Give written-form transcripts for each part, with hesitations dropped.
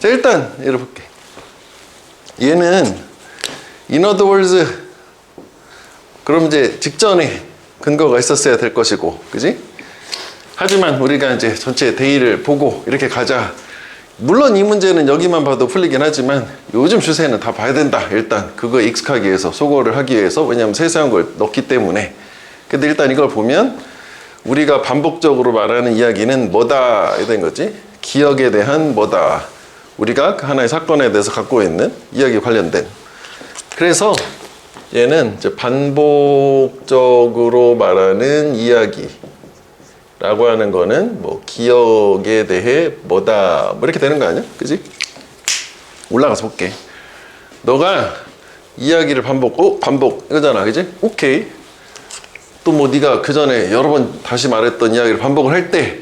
자, 일단 읽어볼게. 얘는 in other words, 그럼 이제 직전에 근거가 있었어야 될 것이고, 그지? 하지만 우리가 이제 전체 데이를 보고 이렇게 가자. 물론 이 문제는 여기만 봐도 풀리긴 하지만 요즘 추세는 다 봐야 된다. 일단 그거에 익숙하기 위해서, 소거를 하기 위해서. 왜냐하면 세세한 걸 넣기 때문에. 근데 일단 이걸 보면 우리가 반복적으로 말하는 이야기는 뭐다 된 거지? 기억에 대한 뭐다. 우리가 하나의 사건에 대해서 갖고 있는 이야기 관련된. 그래서 얘는 이제 반복적으로 말하는 이야기라고 하는 거는 뭐 기억에 대해 뭐다 뭐 이렇게 되는 거 아니야? 그지? 올라가서 볼게. 너가 이야기를 반복 이거잖아, 그지? 오케이. 또 뭐 네가 그 전에 여러 번 다시 말했던 이야기를 반복을 할 때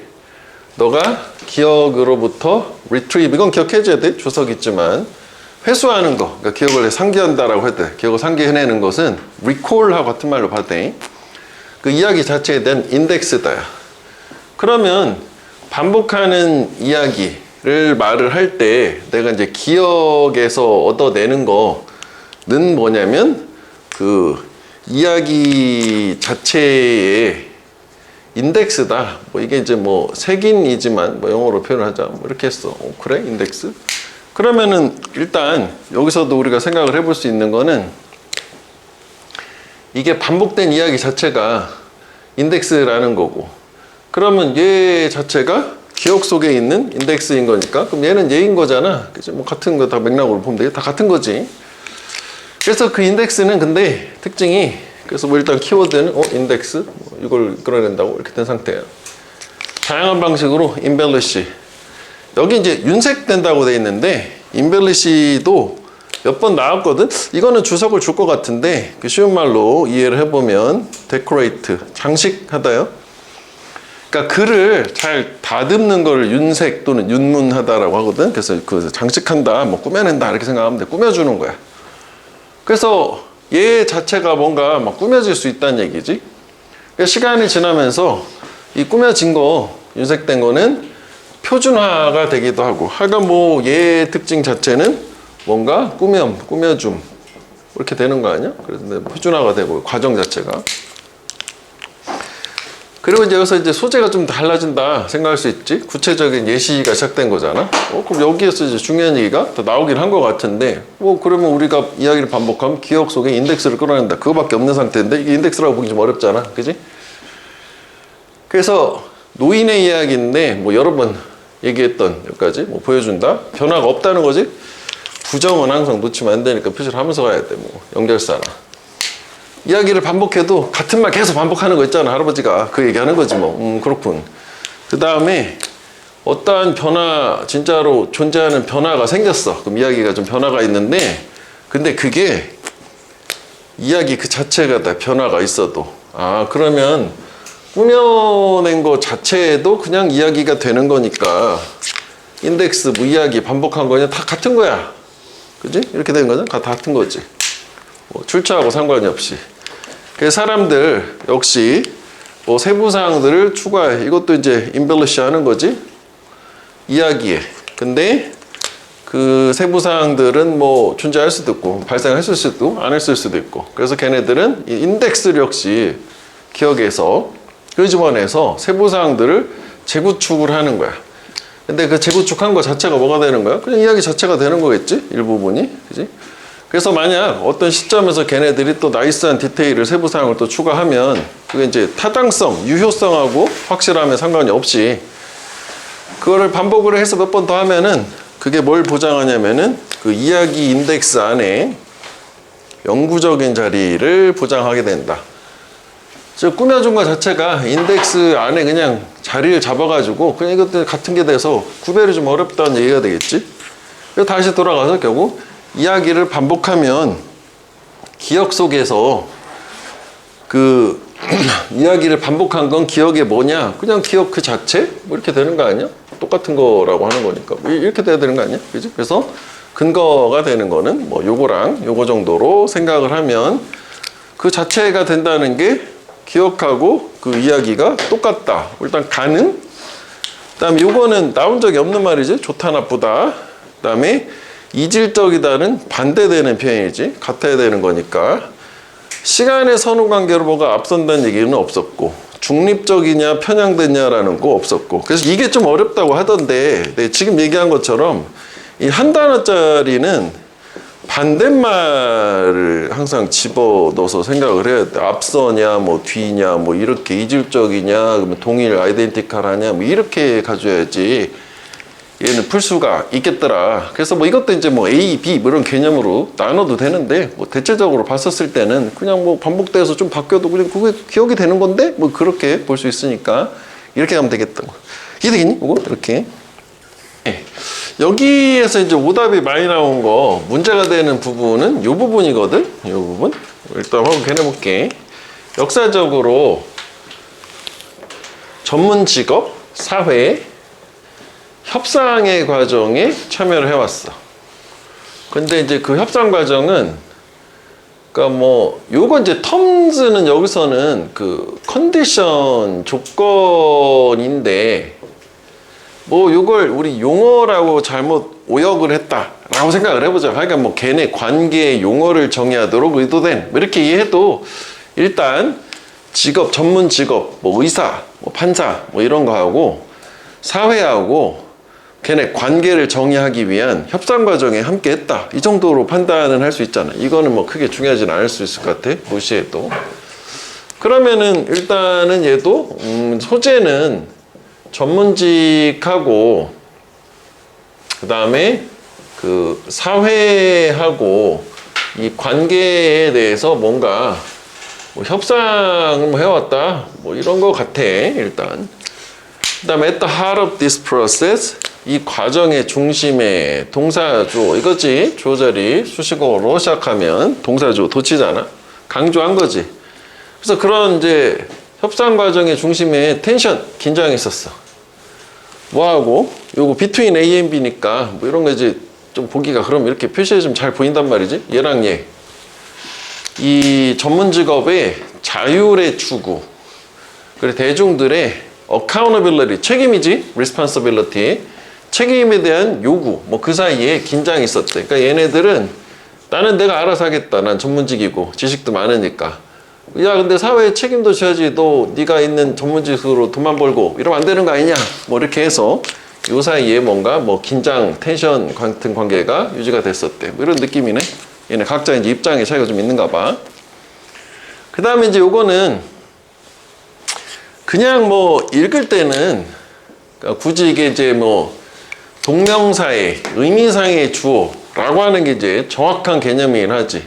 너가 기억으로부터 retrieve, 이건 기억해줘야 돼. 주석 있지만 회수하는 거, 그러니까 기억을 상기한다라고 할 때, 기억을 상기해내는 것은 recall하고 같은 말로 봤을 때 그 이야기 자체에 대한 인덱스다. 그러면 반복하는 이야기를 말을 할 때 내가 이제 기억에서 얻어내는 거는 뭐냐면 그 이야기 자체의 인덱스다. 뭐 이게 이제 뭐 색인이지만 뭐 영어로 표현을 하자. 뭐 이렇게 했어. 그래? 인덱스? 그러면은 일단 여기서도 우리가 생각을 해볼 수 있는 거는 이게 반복된 이야기 자체가 인덱스라는 거고, 그러면 얘 자체가 기억 속에 있는 인덱스인 거니까 그럼 얘는 얘인 거잖아. 그치? 뭐 같은 거 다 맥락으로 보면 되게 다 같은 거지. 그래서 그 인덱스는 근데 특징이, 그래서 뭐 일단 키워드는 인덱스 뭐 이걸 끌어낸다고 이렇게 된 상태예요. 다양한 방식으로 embellish. 여기 이제 윤색된다고 돼 있는데 embellish도 몇 번 나왔거든. 이거는 주석을 줄 것 같은데 쉬운 말로 이해를 해보면 decorate, 장식하다요. 그러니까 글을 잘 다듬는 거를 윤색 또는 윤문하다라고 하거든. 그래서 그 장식한다, 뭐 꾸며낸다 이렇게 생각하면 돼. 꾸며주는 거야. 그래서 얘 자체가 뭔가 막 꾸며질 수 있다는 얘기지. 그러니까 시간이 지나면서 이 꾸며진 거, 윤색된 거는 표준화가 되기도 하고, 하여간 뭐 얘 특징 자체는 뭔가 꾸며줌 이렇게 되는 거 아니야? 그래서 표준화가 되고 과정 자체가. 그리고 이제 여기서 이제 소재가 좀 달라진다 생각할 수 있지. 구체적인 예시가 시작된 거잖아. 그럼 여기에서 이제 중요한 얘기가 더 나오긴 한 것 같은데, 뭐 그러면 우리가 이야기를 반복하면 기억 속에 인덱스를 끌어낸다. 그거밖에 없는 상태인데 이게 인덱스라고 보기 좀 어렵잖아, 그지? 그래서 노인의 이야기인데 뭐 여러 번 얘기했던 여기까지 뭐 보여준다. 변화가 없다는 거지. 부정은 항상 놓치면 안 되니까 표시를 하면서 가야 돼. 뭐 연결사나. 이야기를 반복해도 같은 말 계속 반복하는 거 있잖아. 할아버지가 그 얘기하는 거지 뭐. 그렇군. 그 다음에 어떠한 변화, 진짜로 존재하는 변화가 생겼어. 그럼 이야기가 좀 변화가 있는데, 근데 그게 이야기 그 자체가 다 변화가 있어도, 그러면 꾸며낸 거 자체에도 그냥 이야기가 되는 거니까 인덱스, 뭐 이야기 반복한 거냐 다 같은 거야. 그지? 이렇게 되는 거죠? 다 같은 거지. 뭐 출처하고 상관이 없이. 그래서 사람들 역시 뭐 세부사항들을 추가해. 이것도 이제 embellish 하는 거지. 이야기에. 근데 그 세부사항들은 뭐 존재할 수도 있고 발생했을 수도 안 했을 수도 있고, 그래서 걔네들은 이 인덱스 역시 기억에서 끄집어내서 세부사항들을 재구축을 하는 거야. 근데 그 재구축한 거 자체가 뭐가 되는 거야? 그냥 이야기 자체가 되는 거겠지? 일부분이. 그지? 그래서 만약 어떤 시점에서 걔네들이 또 나이스한 디테일을 세부사항을 또 추가하면 그게 이제 타당성, 유효성하고 확실함에 상관이 없이 그거를 반복을 해서 몇 번 더 하면은 그게 뭘 보장하냐면은 그 이야기 인덱스 안에 영구적인 자리를 보장하게 된다. 즉 꾸며준 것 자체가 인덱스 안에 그냥 자리를 잡아가지고 그냥 이것들 같은 게 돼서 구별이 좀 어렵다는 얘기가 되겠지. 그래서 다시 돌아가서 결국 이야기를 반복하면 기억 속에서 그 이야기를 반복한 건 기억이 뭐냐? 그냥 기억 그 자체? 뭐 이렇게 되는 거 아니야? 똑같은 거라고 하는 거니까 이렇게 돼야 되는 거 아니야? 그지? 그래서 근거가 되는 거는 뭐 요거랑 요거 정도로 생각을 하면 그 자체가 된다는 게 기억하고 그 이야기가 똑같다. 일단 가능. 그다음에 요거는 나온 적이 없는 말이지. 좋다 나쁘다. 그다음에 이질적이다는 반대되는 표현이지. 같아야 되는 거니까. 시간의 선후관계로 뭐가 앞선다는 얘기는 없었고, 중립적이냐 편향되냐라는 거 없었고. 그래서 이게 좀 어렵다고 하던데, 네, 지금 얘기한 것처럼 이 한 단어짜리는 반대말을 항상 집어넣어서 생각을 해야 돼. 앞서냐, 뭐 뒤냐, 뭐 이렇게 이질적이냐, 그러면 동일 아이덴티칼하냐, 뭐 이렇게 가져야지 얘는 풀 수가 있겠더라. 그래서 뭐 이것도 이제 뭐 A, B 뭐 이런 개념으로 나눠도 되는데, 뭐 대체적으로 봤었을 때는 그냥 뭐 반복돼서 좀 바뀌어도 그냥 그게 기억이 되는 건데, 뭐 그렇게 볼 수 있으니까 이렇게 하면 되겠다. 이게 되겠니? 이거 이렇게. 네. 여기에서 이제 오답이 많이 나온 거 문제가 되는 부분은 이 부분이거든. 이 부분 일단 한번 해볼게. 역사적으로 전문 직업, 사회, 협상의 과정에 참여를 해왔어. 근데 이제 그 협상 과정은, 그러니까 뭐 요거 이제 텀즈는 여기서는 그 컨디션 조건인데, 뭐 요걸 우리 용어라고 잘못 오역을 했다라고 생각을 해보자. 그러니까 뭐 걔네 관계의 용어를 정의하도록 의도된, 뭐 이렇게 이해해도 일단 직업, 전문 직업, 뭐 의사, 뭐 판사, 뭐 이런 거 하고 사회하고 걔네 관계를 정의하기 위한 협상 과정에 함께 했다. 이 정도로 판단은 할 수 있잖아. 이거는 뭐 크게 중요하진 않을 수 있을 것 같아. 무시해도. 그러면은 일단은 얘도 소재는 전문직하고 그 다음에 그 사회하고 이 관계에 대해서 뭔가 뭐 협상을 뭐 해왔다. 뭐 이런 거 같아. 일단. 그 다음에 at the heart of this process, 이 과정의 중심에 동사주, 이거지. 주어자리 수식어로 시작하면 동사주 도치잖아. 강조한 거지. 그래서 그런 이제 협상 과정의 중심에 텐션, 긴장이 있었어. 뭐하고? 요거 between A and B니까 뭐 이런 거 이제 좀 보기가 그럼 이렇게 표시해 주면 잘 보인단 말이지. 얘랑 얘. 이 전문 직업의 자율의 추구, 그리고 대중들의 accountability, 책임이지, responsibility, 책임에 대한 요구, 뭐 그 사이에 긴장이 있었대. 그러니까 얘네들은 나는 내가 알아서 하겠다. 난 전문직이고 지식도 많으니까. 야, 근데 사회에 책임도 져야지. 너 네가 있는 전문직으로 돈만 벌고 이러면 안 되는 거 아니냐? 뭐 이렇게 해서 요 사이에 뭔가 뭐 긴장, 텐션 같은 관계가 유지가 됐었대. 뭐 이런 느낌이네. 얘네 각자 이제 입장의 차이가 좀 있는가 봐. 그 다음에 이제 요거는 그냥 뭐 읽을 때는 그러니까 굳이 이게 이제 뭐 동명사의 의미상의 주어라고 하는 게 이제 정확한 개념이긴 하지.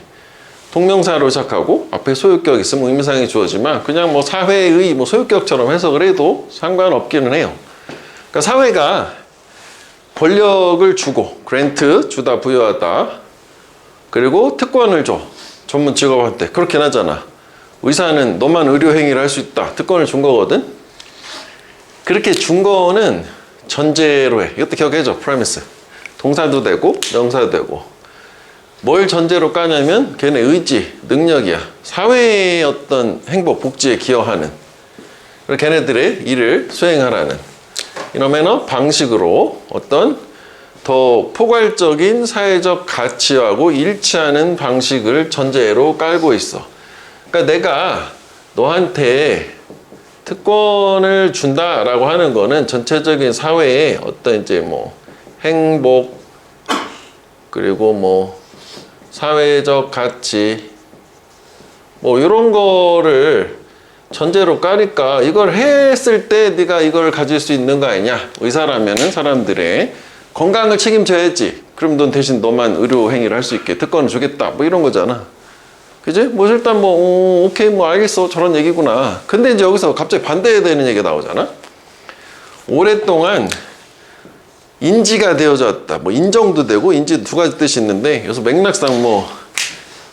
동명사로 시작하고 앞에 소유격 있으면 의미상의 주어지만 그냥 뭐 사회의 뭐 소유격처럼 해석을 해도 상관없기는 해요. 그러니까 사회가 권력을 주고, 그랜트, 주다, 부여하다, 그리고 특권을 줘, 전문 직업한테. 그렇긴 하잖아. 의사는 너만 의료 행위를 할 수 있다. 특권을 준 거거든. 그렇게 준 거는 전제로 해. 이것도 기억해줘. 프레미스. 동사도 되고 명사도 되고. 뭘 전제로 까냐면 걔네 의지, 능력이야. 사회의 어떤 행복, 복지에 기여하는, 그리고 걔네들의 일을 수행하라는 이러면 방식으로 어떤 더 포괄적인 사회적 가치하고 일치하는 방식을 전제로 깔고 있어. 그러니까 내가 너한테 특권을 준다라고 하는 거는 전체적인 사회의 어떤 이제 뭐 행복, 그리고 뭐 사회적 가치, 뭐 이런 거를 전제로 까니까 이걸 했을 때 네가 이걸 가질 수 있는 거 아니냐. 의사라면은 사람들의 건강을 책임져야지. 그럼 넌 대신 너만 의료 행위를 할 수 있게 특권을 주겠다. 뭐 이런 거잖아. 그지? 뭐 일단 뭐 오케이 뭐 알겠어. 저런 얘기구나. 근데 이제 여기서 갑자기 반대되는 얘기가 나오잖아. 오랫동안 인지가 되어져 왔다. 뭐 인정도 되고 인지 두 가지 뜻이 있는데 여기서 맥락상 뭐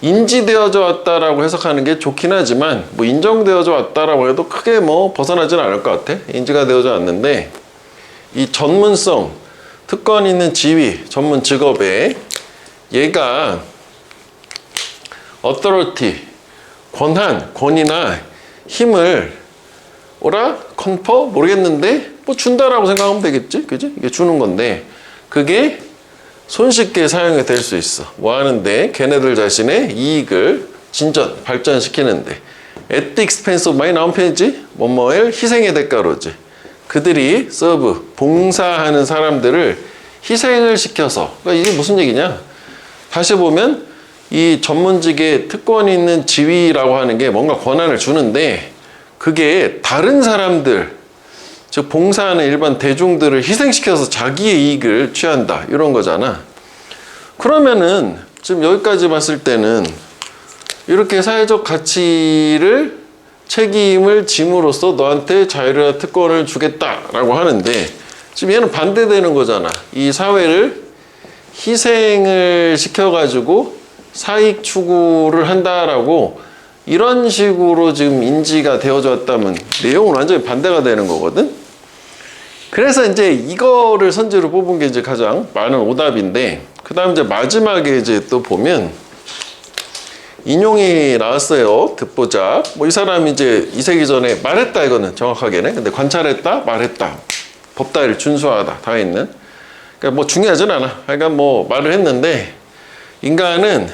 인지되어져 왔다라고 해석하는 게 좋긴 하지만 뭐 인정되어져 왔다라고 해도 크게 뭐 벗어나지는 않을 것 같아. 인지가 되어져 왔는데 이 전문성, 특권 있는 지위, 전문 직업에 얘가 authority, 권한, 권위나 힘을 오라? 컨퍼? 모르겠는데 뭐 준다라고 생각하면 되겠지? 그지? 이게 주는 건데 그게 손쉽게 사용이 될 수 있어. 뭐 하는데? 걔네들 자신의 이익을 발전시키는데. at the expense of 많이 나온 편이지? 뭐뭐의 희생의 대가로지. 그들이 서브, 봉사하는 사람들을 희생을 시켜서. 그러니까 이게 무슨 얘기냐? 다시 보면 이 전문직에 특권이 있는 지위라고 하는 게 뭔가 권한을 주는데 그게 다른 사람들, 즉 봉사하는 일반 대중들을 희생시켜서 자기의 이익을 취한다 이런 거잖아. 그러면은 지금 여기까지 봤을 때는 이렇게 사회적 가치를 책임을 짐으로써 너한테 자유와 특권을 주겠다라고 하는데 지금 얘는 반대되는 거잖아. 이 사회를 희생을 시켜가지고 사익 추구를 한다라고 이런 식으로 지금 인지가 되어져 왔다면 내용은 완전히 반대가 되는 거거든. 그래서 이제 이거를 선제로 뽑은 게 이제 가장 많은 오답인데 그 다음 이제 마지막에 이제 또 보면 인용이 나왔어요. 듣보잡. 뭐 이 사람이 이제 이세기 전에 말했다 이거는 정확하게는. 근데 관찰했다, 말했다. 법다를 준수하다 다 있는. 그러니까 뭐 중요하진 않아. 그러니까 뭐 말을 했는데 인간은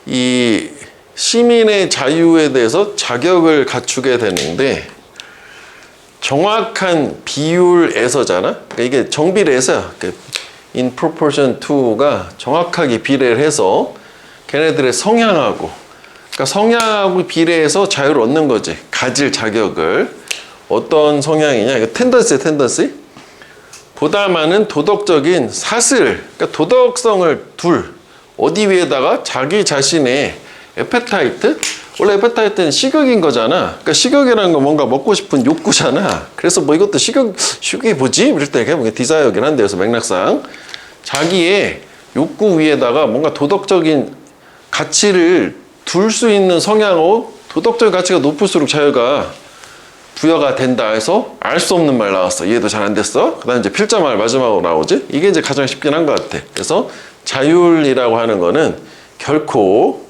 이 시민의 자유에 대해서 자격을 갖추게 되는데 정확한 비율에서잖아. 그러니까 이게 정비례해서야. in proportion to가 정확하게 비례를 해서 걔네들의 성향하고 그러니까 성향하고 비례해서 자유를 얻는 거지. 가질 자격을. 어떤 성향이냐? 이거 텐던시. 보다 많은 도덕적인 사슬, 그러니까 도덕성을 어디 위에다가 자기 자신의 에페타이트? 원래 에페타이트는 식욕인 거잖아. 그러니까 식욕이라는 건 뭔가 먹고 싶은 욕구잖아. 그래서 뭐 이것도 식욕이 뭐지? 이럴 때 그냥 디자이어긴 한데, 그래서 맥락상. 자기의 욕구 위에다가 뭔가 도덕적인 가치를 둘 수 있는 성향으로 도덕적인 가치가 높을수록 자유가 부여가 된다 해서 알 수 없는 말 나왔어. 이해도 잘 안 됐어. 그 다음에 이제 필자말 마지막으로 나오지. 이게 이제 가장 쉽긴 한 것 같아. 그래서 자율이라고 하는 거는 결코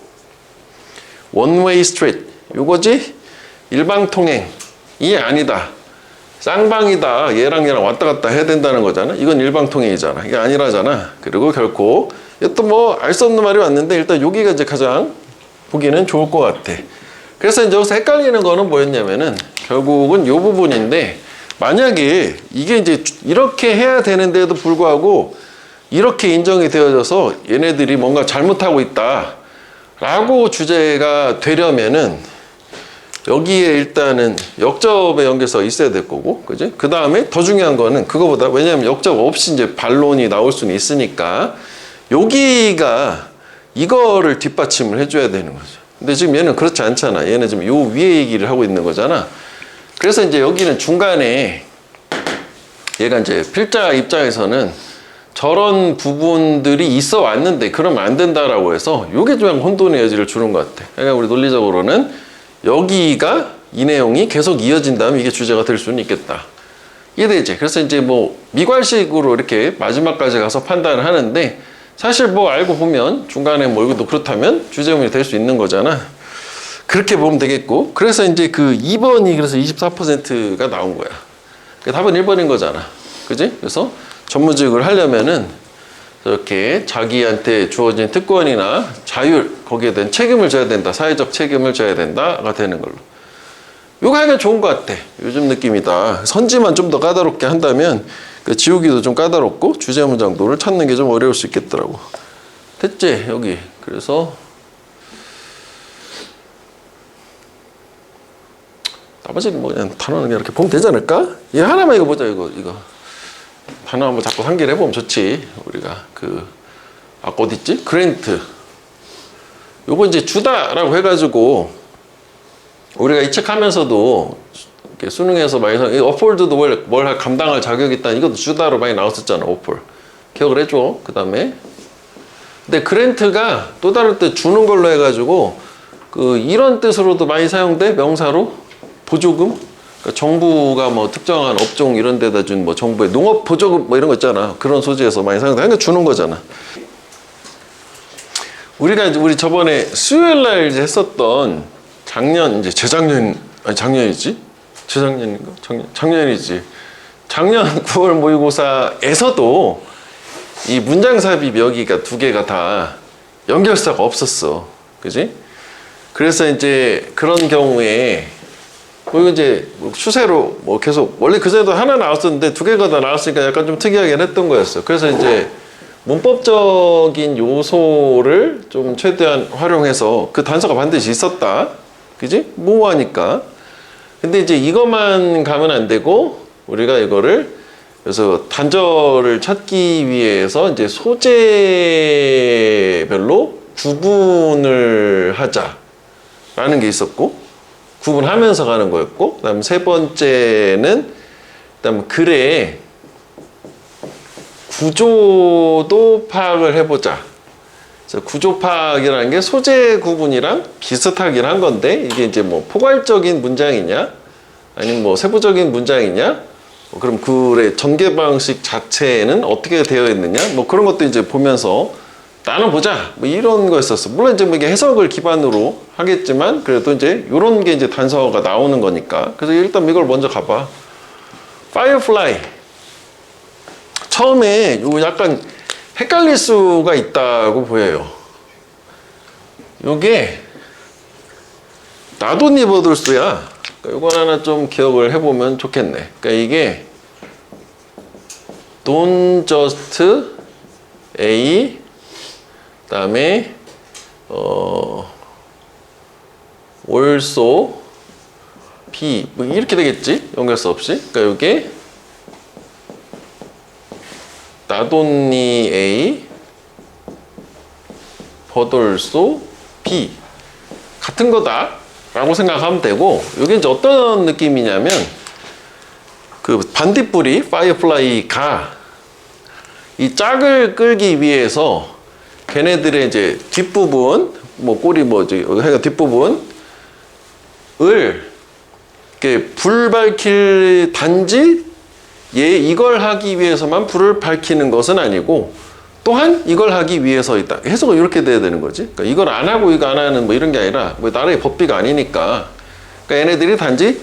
one way street 요거지 일방통행이 아니다. 쌍방이다. 얘랑 왔다 갔다 해야 된다는 거잖아. 이건 일방통행이잖아. 이게 아니라잖아. 그리고 결코 또 뭐 알 수 없는 말이 왔는데 일단 여기가 이제 가장 보기는 좋을 것 같아. 그래서 이제 여기서 헷갈리는 거는 뭐였냐면은 결국은 요 부분인데 만약에 이게 이제 이렇게 해야 되는데도 불구하고 이렇게 인정이 되어져서 얘네들이 뭔가 잘못하고 있다 라고 주제가 되려면은 여기에 일단은 역접의 연결서가 있어야 될 거고, 그지? 그 다음에 더 중요한 거는 그거보다, 왜냐하면 역접 없이 이제 반론이 나올 수는 있으니까 여기가 이거를 뒷받침을 해줘야 되는 거죠. 근데 지금 얘는 그렇지 않잖아. 얘는 지금 요 위에 얘기를 하고 있는 거잖아. 그래서 이제 여기는 중간에 얘가 이제 필자 입장에서는 저런 부분들이 있어 왔는데 그러면 안 된다라고 해서 요게 좀 혼돈의 여지를 주는 것 같아. 그러니까 우리 논리적으로는 여기가 이 내용이 계속 이어진다면 이게 주제가 될 수는 있겠다. 이해되지? 그래서 이제 뭐 미괄식으로 이렇게 마지막까지 가서 판단을 하는데 사실 뭐 알고 보면 중간에 뭐 이것도 그렇다면 주제문이 될 수 있는 거잖아. 그렇게 보면 되겠고. 그래서 이제 그 2번이 그래서 24%가 나온 거야. 그 답은 1번인 거잖아. 그지? 그래서 전문직을 하려면은 이렇게 자기한테 주어진 특권이나 자율, 거기에 대한 책임을 져야 된다. 사회적 책임을 져야 된다가 되는 걸로. 요거 하기가 좋은 것 같아. 요즘 느낌이다. 선지만 좀 더 까다롭게 한다면 그 지우기도 좀 까다롭고 주제 문장도를 찾는 게 좀 어려울 수 있겠더라고. 됐지? 여기. 그래서 나머지는 뭐 그냥 단어는 그냥 이렇게 보면 되지 않을까? 얘 하나만 이거 보자. 이거. 단어 한번 자꾸 상기를 해보면 좋지. 우리가 아까 어딨지? 그랜트. 요거 이제 주다라고 해가지고 우리가 이 책 하면서도 수능에서 많이 어폴드도 뭘 감당할 자격이 있다. 이것도 주다로 많이 나왔었잖아. 어폴. 기억을 해줘. 그 다음에 근데 그랜트가 또 다른 때 주는 걸로 해가지고 이런 뜻으로도 많이 사용돼. 명사로 보조금. 그러니까 정부가 뭐 특정한 업종 이런 데다 준 뭐 정부의 농업 보조금 뭐 이런 거 있잖아. 그런 소재에서 많이 사용돼. 그러니까 주는 거잖아. 우리 저번에 수요일 날 이제 했었던 이제 작년이지? 재작년인가? 작년이지. 작년 9월 모의고사에서도 이 문장 삽입 여기가 두 개가 다 연결사가 없었어. 그지? 그래서 이제 그런 경우에 뭐 이제 추세로 뭐 계속 원래 그전에도 하나 나왔었는데 두 개가 다 나왔으니까 약간 좀 특이하긴 했던 거였어. 그래서 이제 문법적인 요소를 좀 최대한 활용해서 그 단서가 반드시 있었다. 그지? 모호하니까. 근데 이제 이것만 가면 안 되고 우리가 이거를 그래서 단절을 찾기 위해서 이제 소재별로 구분을 하자라는 게 있었고 구분하면서 가는 거였고 그다음 세 번째는 그다음 글의 구조도 파악을 해보자. 그래서 구조 파악이라는 게 소재 구분이랑 비슷하긴 한 건데 이게 이제 뭐 포괄적인 문장이냐 아니면 뭐 세부적인 문장이냐 그럼 글의 전개 방식 자체는 어떻게 되어 있느냐 뭐 그런 것도 이제 보면서 나눠보자 뭐 이런 거였었어. 물론 이제 뭐 이게 해석을 기반으로 하겠지만 그래도 이제 이런 게 이제 단서가 나오는 거니까 그래서 일단 이걸 먼저 가봐. Firefly 처음에 요 약간 헷갈릴 수가 있다고 보여요. 요게 나도 니버들스야. 그러니까 요건 하나 좀 기억을 해보면 좋겠네. 그러니까 이게 don't just A 그다음에 also B 뭐 이렇게 되겠지? 연결사 없이. 그러니까 요게 not only A but also B 같은 거다 라고 생각하면 되고 이게 이제 어떤 느낌이냐면 그 반딧불이 Firefly가 이 짝을 끌기 위해서 걔네들의 이제 뒷부분 뭐 꼬리 뭐지 하여간 뒷부분을 이렇게 불 밝힐 단지 이걸 하기 위해서만 불을 밝히는 것은 아니고 또한 이걸 하기 위해서이다. 해석은 이렇게 돼야 되는 거지. 그러니까 이걸 안 하고 이거 안 하는 뭐 이런 게 아니라 뭐 나라의 법비가 아니니까. 그러니까 얘네들이 단지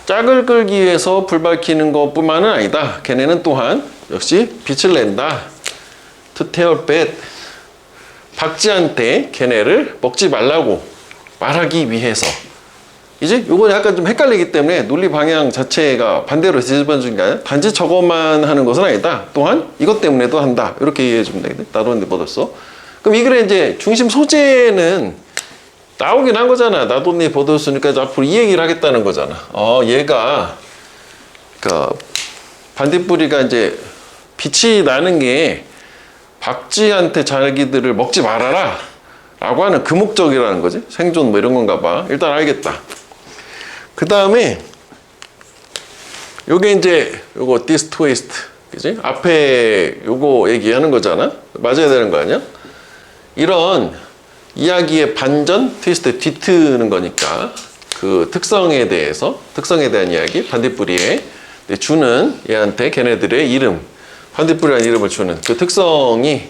짝을 끌기 위해서 불 밝히는 것뿐만은 아니다. 걔네는 또한 역시 빛을 낸다. To tell bad. 박쥐한테 걔네를 먹지 말라고 말하기 위해서. 이제 요건 약간 좀 헷갈리기 때문에 논리 방향 자체가 반대로 뒤집어진 게 아니라 단지 저것만 하는 것은 아니다. 또한 이것 때문에도 한다. 이렇게 이해해 주면 되겠네. 나도 근데 뻗었어. 그럼 이 글의 이제 중심 소재는 나오긴 한 거잖아. 나도 니 뻗었으니까 앞으로 이 얘기를 하겠다는 거잖아. 얘가 그러니까 반딧불이가 이제 빛이 나는 게 박쥐한테 자기들을 먹지 말아라 라고 하는 그 목적이라는 거지. 생존 뭐 이런 건가 봐. 일단 알겠다. 그 다음에 요게 이제 요거 this twist 그지? 앞에 요거 얘기하는 거잖아. 맞아야 되는 거 아니야? 이런 이야기의 반전 트위스트 뒤트는 거니까 그 특성에 대한 이야기 반딧불이에 주는 얘한테 걔네들의 이름 반딧불이라는 이름을 주는 그 특성이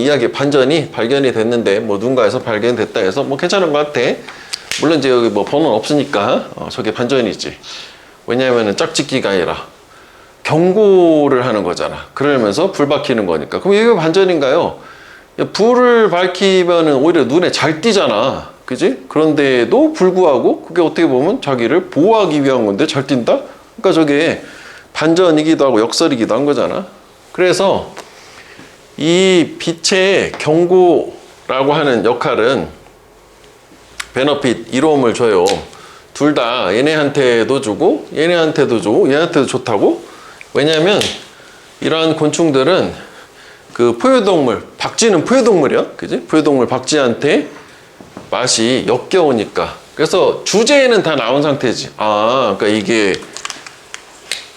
이야기의 반전이 발견이 됐는데 뭐 누군가에서 발견됐다 해서 뭐 괜찮은 것 같아. 물론 이제 여기 뭐 번호는 없으니까 저게 반전이지. 왜냐하면은 짝짓기가 아니라 경고를 하는 거잖아. 그러면서 불 밝히는 거니까. 그럼 이게 반전인가요? 불을 밝히면은 오히려 눈에 잘 띄잖아. 그지? 그런데도 불구하고 그게 어떻게 보면 자기를 보호하기 위한 건데 잘 띈다? 그러니까 저게 반전이기도 하고 역설이기도 한 거잖아. 그래서 이 빛의 경고라고 하는 역할은 베너핏, 이로움을 줘요. 둘 다 얘네한테도 주고 얘네한테도 주고 얘한테도 좋다고. 왜냐하면 이러한 곤충들은 그 포유동물, 박쥐는 포유동물이야. 그지? 포유동물 박쥐한테 맛이 역겨우니까. 그래서 주제에는 다 나온 상태지. 그러니까 이게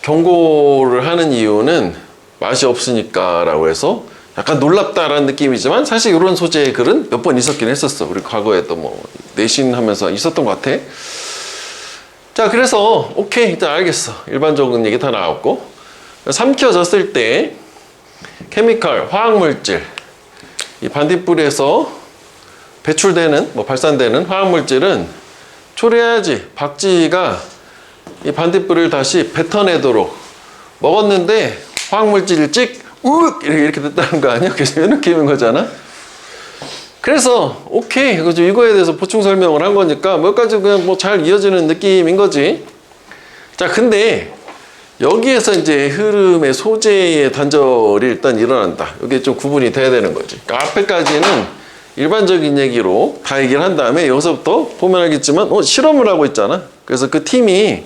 경고를 하는 이유는 맛이 없으니까 라고 해서 약간 놀랍다라는 느낌이지만 사실 이런 소재의 글은 몇 번 있었긴 했었어. 우리 과거에도 뭐 내신하면서 있었던 것 같아. 자, 그래서 오케이, 일단 알겠어. 일반적인 얘기 다 나왔고 삼켜졌을 때 케미컬, 화학물질 이 반딧불에서 배출되는 발산되는 화학물질은 초래해야지. 박쥐가 이 반딧불을 다시 뱉어내도록 먹었는데 화학물질이 찍 이렇게 됐다는 거 아니야? 그래서 이런 느낌인 거잖아. 그래서 오케이, 그죠? 이거에 대해서 보충 설명을 한 거니까 몇 가지 그냥 뭐 잘 이어지는 느낌인 거지. 자, 근데 여기에서 이제 흐름의 소재의 단절이 일단 일어난다. 이게 좀 구분이 돼야 되는 거지. 그러니까 앞에까지는 일반적인 얘기로 다 얘기를 한 다음에 여기서부터 보면 알겠지만 실험을 하고 있잖아. 그래서 그 팀이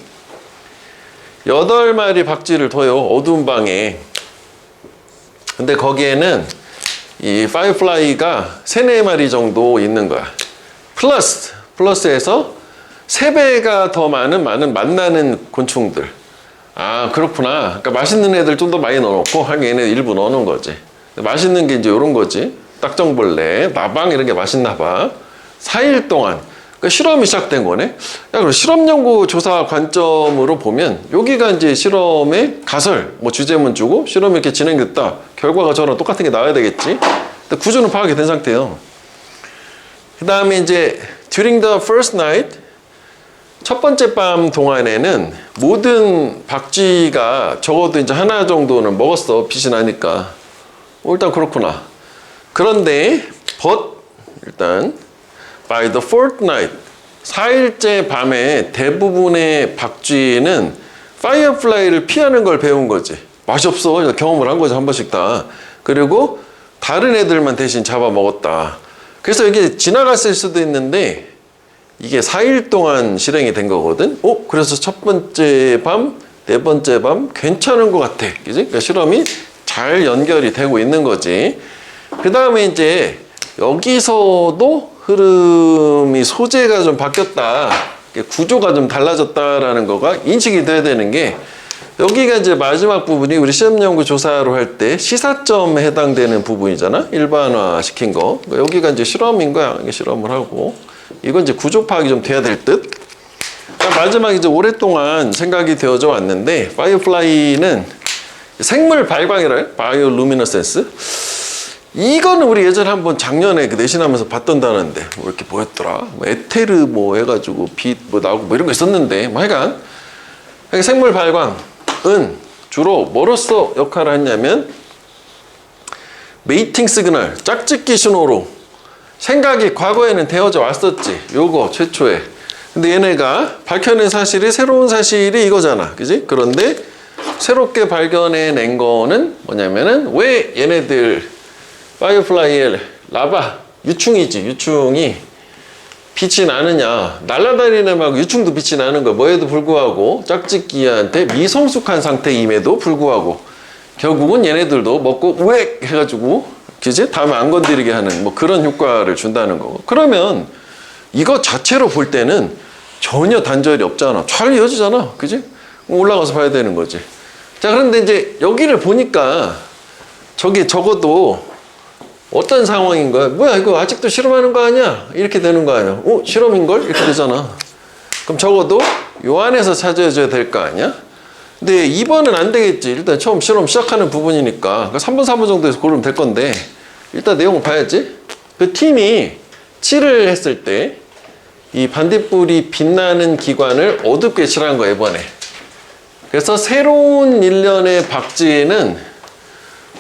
8마리 박쥐를 둬요. 어두운 방에. 근데 거기에는 이 파이어플라이가 3, 4마리 정도 있는 거야. 플러스에서 3배가 더 많은 만나는 곤충들. 아, 그렇구나. 그러니까 맛있는 애들 좀 더 많이 넣어놓고 하긴 얘네 일부 넣어놓은 거지. 맛있는 게 이제 이런 거지. 딱정벌레, 나방 이런 게 맛있나 봐. 4일 동안 그러니까 실험이 시작된 거네. 야, 그럼 실험 연구 조사 관점으로 보면 여기가 이제 실험의 가설, 뭐 주제문 주고 실험이 이렇게 진행됐다. 결과가 저랑 똑같은 게 나와야 되겠지. 근데 구조는 파악이 된 상태예요. 그 다음에 이제 during the first night, 첫 번째 밤 동안에는 모든 박쥐가 적어도 이제 하나 정도는 먹었어. 빛이 나니까. 일단 그렇구나. 그런데 일단 by the fourth night, 4일째 밤에 대부분의 박쥐는 파이어플라이를 피하는 걸 배운 거지. 맛이 없어. 경험을 한 거지, 한 번씩 다. 그리고 다른 애들만 대신 잡아먹었다. 그래서 이게 지나갔을 수도 있는데 이게 4일 동안 실행이 된 거거든. 그래서 첫 번째 밤, 네 번째 밤 괜찮은 것 같아. 그지? 그러니까 실험이 잘 연결이 되고 있는 거지. 그 다음에 이제 여기서도 흐름이 소재가 좀 바뀌었다. 구조가 좀 달라졌다라는 거가 인식이 돼야 되는 게 여기가 이제 마지막 부분이 우리 시험 연구 조사로 할 때 시사점에 해당되는 부분이잖아. 일반화 시킨 거. 여기가 이제 실험인 거야. 실험을 하고. 이건 이제 구조 파악이 좀 돼야 될 듯. 마지막 이제 오랫동안 생각이 되어져 왔는데 파이어플라이는 생물 발광이라 바이오루미너센스. 이거는 우리 예전에 한번 작년에 그 내신하면서 봤던 단어인데 뭐 이렇게 뭐였더라? 뭐 에테르 뭐 해가지고 빛 뭐 나오고 뭐 이런 거 있었는데 뭐 하여간 생물 발광은 주로 뭐로서 역할을 했냐면 메이팅 시그널, 짝짓기 신호로 생각이 과거에는 되어져 왔었지. 요거 최초에. 근데 얘네가 밝혀낸 사실이 새로운 사실이 이거잖아. 그지? 그런데 새롭게 발견해낸 거는 뭐냐면은 왜 얘네들 파이어플라이의 라바, 유충이지. 유충이 빛이 나느냐. 날아다니는 막 유충도 빛이 나는 거 뭐에도 불구하고 짝짓기한테 미성숙한 상태임에도 불구하고 결국은 얘네들도 먹고 우엑 해가지고 그지? 다음에 안 건드리게 하는 뭐 그런 효과를 준다는 거고. 그러면 이거 자체로 볼 때는 전혀 단절이 없잖아. 잘 이어지잖아. 그지? 올라가서 봐야 되는 거지. 자, 그런데 이제 여기를 보니까 저게 적어도 어떤 상황인 거야? 뭐야, 이거 아직도 실험하는 거 아니야? 이렇게 되는 거 아니야? 실험인걸? 이렇게 되잖아. 그럼 적어도 요 안에서 찾아줘야 될 거 아니야? 근데 2번은 안 되겠지. 일단 처음 실험 시작하는 부분이니까 3번, 4번 정도에서 고르면 될 건데 일단 내용을 봐야지. 그 팀이 칠을 했을 때 이 반딧불이 빛나는 기관을 어둡게 칠한 거야, 이번에. 그래서 새로운 일련의 박쥐에는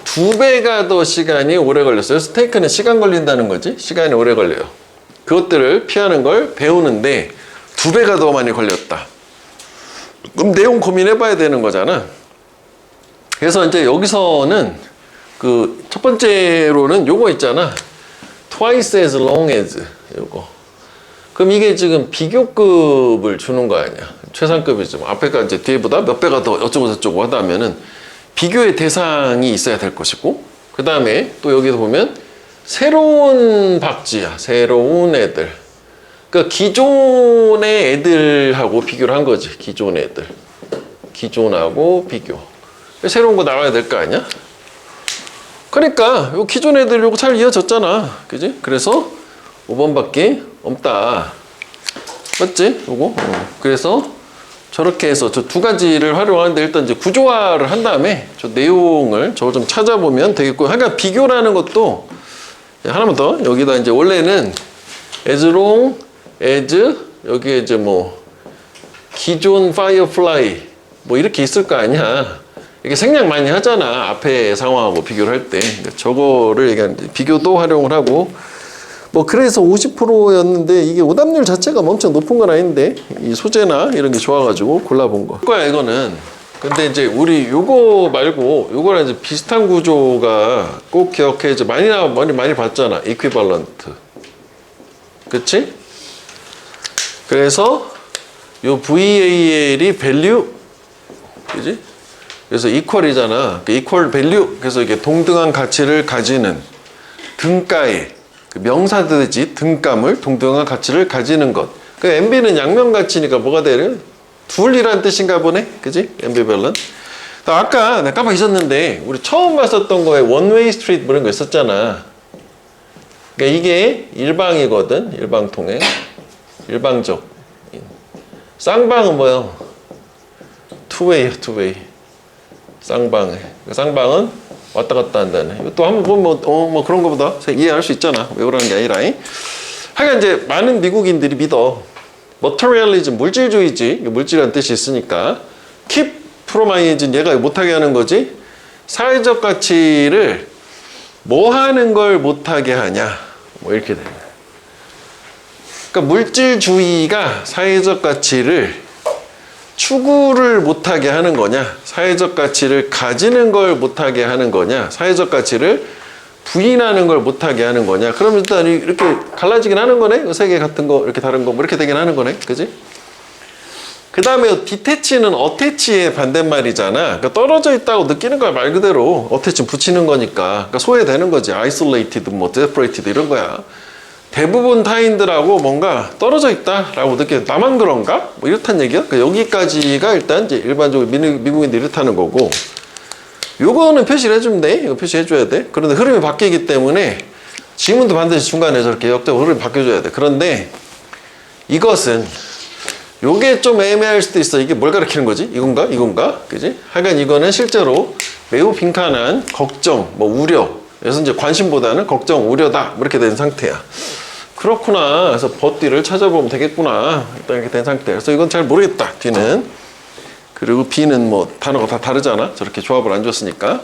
2배가 더 시간이 오래 걸렸어요. 스테이크는 시간 걸린다는 거지. 시간이 오래 걸려요. 그것들을 피하는 걸 배우는데 2배가 더 많이 걸렸다. 그럼 내용 고민해 봐야 되는 거잖아. 그래서 이제 여기서는 그 첫 번째로는 요거 있잖아. Twice as long as 요거. 그럼 이게 지금 비교급을 주는 거 아니야. 최상급이지. 앞에가 이제 뒤에보다 몇 배가 더 어쩌고 저쩌고 하다 하면은 비교의 대상이 있어야 될 것이고, 그 다음에 또 여기서 보면 새로운 박쥐야. 새로운 애들. 그러니까 기존의 애들하고 비교를 한 거지. 기존의 애들. 기존하고 비교. 새로운 거 나와야 될 거 아니야? 그러니까 요 기존 애들 요거 잘 이어졌잖아. 그지? 그래서 5번밖에 없다. 맞지? 요거? 그래서 저렇게 해서 저 두 가지를 활용하는데 일단 이제 구조화를 한 다음에 저 내용을 저걸 좀 찾아보면 되겠고, 하여간 비교라는 것도 하나만 더. 여기다 이제 원래는 as long as 여기에 이제 뭐 기존 파이어플라이 뭐 이렇게 있을 거 아니야. 이게 생략 많이 하잖아. 앞에 상황하고 비교를 할 때. 저거를 얘기하는데 비교도 활용을 하고 뭐 그래서 50%였는데 이게 오답률 자체가 엄청 높은 건 아닌데 이 소재나 이런 게 좋아가지고 골라본 거. 이거야 이거는. 근데 이제 우리 요거 말고 요거랑 이제 비슷한 구조가 꼭 기억해. 이제 많이 봤잖아. 이퀴발런트. 그치? 그래서 요 VAL이 밸류, 그지? 그래서 이퀄이잖아. 이퀄 밸류. 그래서 이게 동등한 가치를 가지는 등가의 그 명사듯이 등감을 동등한 가치를 가지는 것. 그 MB는 양면 가치니까 뭐가 되는? 둘이란 뜻인가 보네. 그지? ambivalent. 아까 내가 깜빡 잊었는데 우리 처음 봤었던 거에 원웨이 스트리트 뭐 이런 거 있었잖아. 그러니까 이게 일방이거든. 일방통행. 일방적. 쌍방은 뭐요? 투웨이야, 투웨이. 쌍방에. 쌍방은 왔다 갔다 한다네. 이것도 한번 보면 뭐 그런 거보다 이해할 수 있잖아. 왜 그러는 게 아니라. 하여간 이제 많은 미국인들이 믿어. 머터리얼리즘, 물질주의지. 물질이라는 뜻이 있으니까. 킵 프로마이즌 얘가 못하게 하는 거지. 사회적 가치를 뭐 하는 걸 못하게 하냐. 뭐 이렇게 되는 거야. 그러니까 물질주의가 사회적 가치를 추구를 못하게 하는 거냐, 사회적 가치를 가지는 걸 못하게 하는 거냐, 사회적 가치를 부인하는 걸 못하게 하는 거냐. 그럼 일단 이렇게 갈라지긴 하는 거네. 세 개 같은 거 이렇게 다른 거 뭐 이렇게 되긴 하는 거네. 그지? 그 다음에 디태치는 어태치의 반대말이잖아. 그러니까 떨어져 있다고 느끼는 거야. 말 그대로 어태치는 붙이는 거니까. 그러니까 소외되는 거지. 아이솔레이티드, 뭐 세퍼레이티드 이런 거야. 대부분 타인들하고 뭔가 떨어져 있다라고 느껴. 나만 그런가? 뭐 이렇단 얘기야. 그러니까 여기까지가 일단 이제 일반적으로 미국인들이 이렇다는 거고. 요거는 표시를 해주면 돼. 이거 표시해줘야 돼. 그런데 흐름이 바뀌기 때문에 지문도 반드시 중간에 저렇게 역적으로 흐름이 바뀌어줘야 돼. 그런데 이것은 요게 좀 애매할 수도 있어. 이게 뭘 가리키는 거지? 이건가? 이건가? 그지? 하여간 이거는 실제로 매우 빈칸한 걱정, 뭐 우려. 그래서 이제 관심보다는 걱정, 우려다. 뭐 이렇게 된 상태야. 그렇구나. 그래서 버띠를 찾아보면 되겠구나. 일단 이렇게 된 상태. 그래서 이건 잘 모르겠다. 뒤는. 그리고 B는 뭐 단어가 다 다르잖아. 저렇게 조합을 안 줬으니까.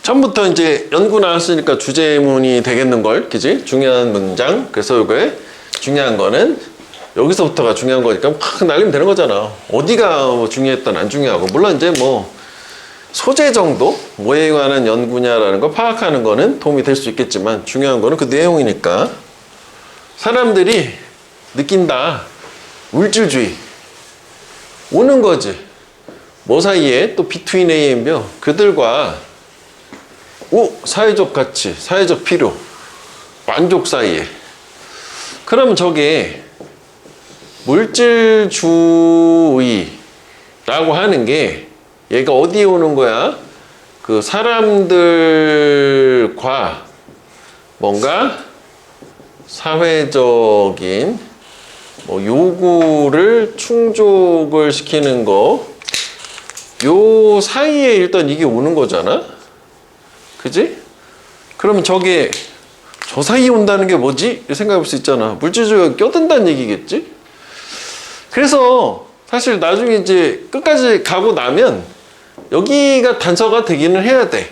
처음부터 이제 연구 나왔으니까 주제문이 되겠는걸. 그지? 중요한 문장. 그래서 이거에 중요한 거는 여기서부터가 중요한 거니까 팍 날리면 되는 거잖아. 어디가 뭐 중요했던 안 중요하고. 물론 이제 뭐 소재 정도? 뭐에 관한 연구냐라는 거 파악하는 거는 도움이 될 수 있겠지만 중요한 거는 그 내용이니까. 사람들이 느낀다. 물질주의. 오는 거지. 뭐 사이에 또 between A and B 그들과 사회적 가치, 사회적 필요, 만족 사이에. 그러면 저게 물질주의라고 하는 게 얘가 어디에 오는 거야? 그 사람들과 뭔가 사회적인 뭐 요구를 충족을 시키는 거, 요 사이에 일단 이게 오는 거잖아? 그지? 그러면 저게 저 사이에 온다는 게 뭐지? 생각해 볼 수 있잖아. 물질주의가 껴든다는 얘기겠지? 그래서 사실 나중에 이제 끝까지 가고 나면 여기가 단서가 되기는 해야 돼.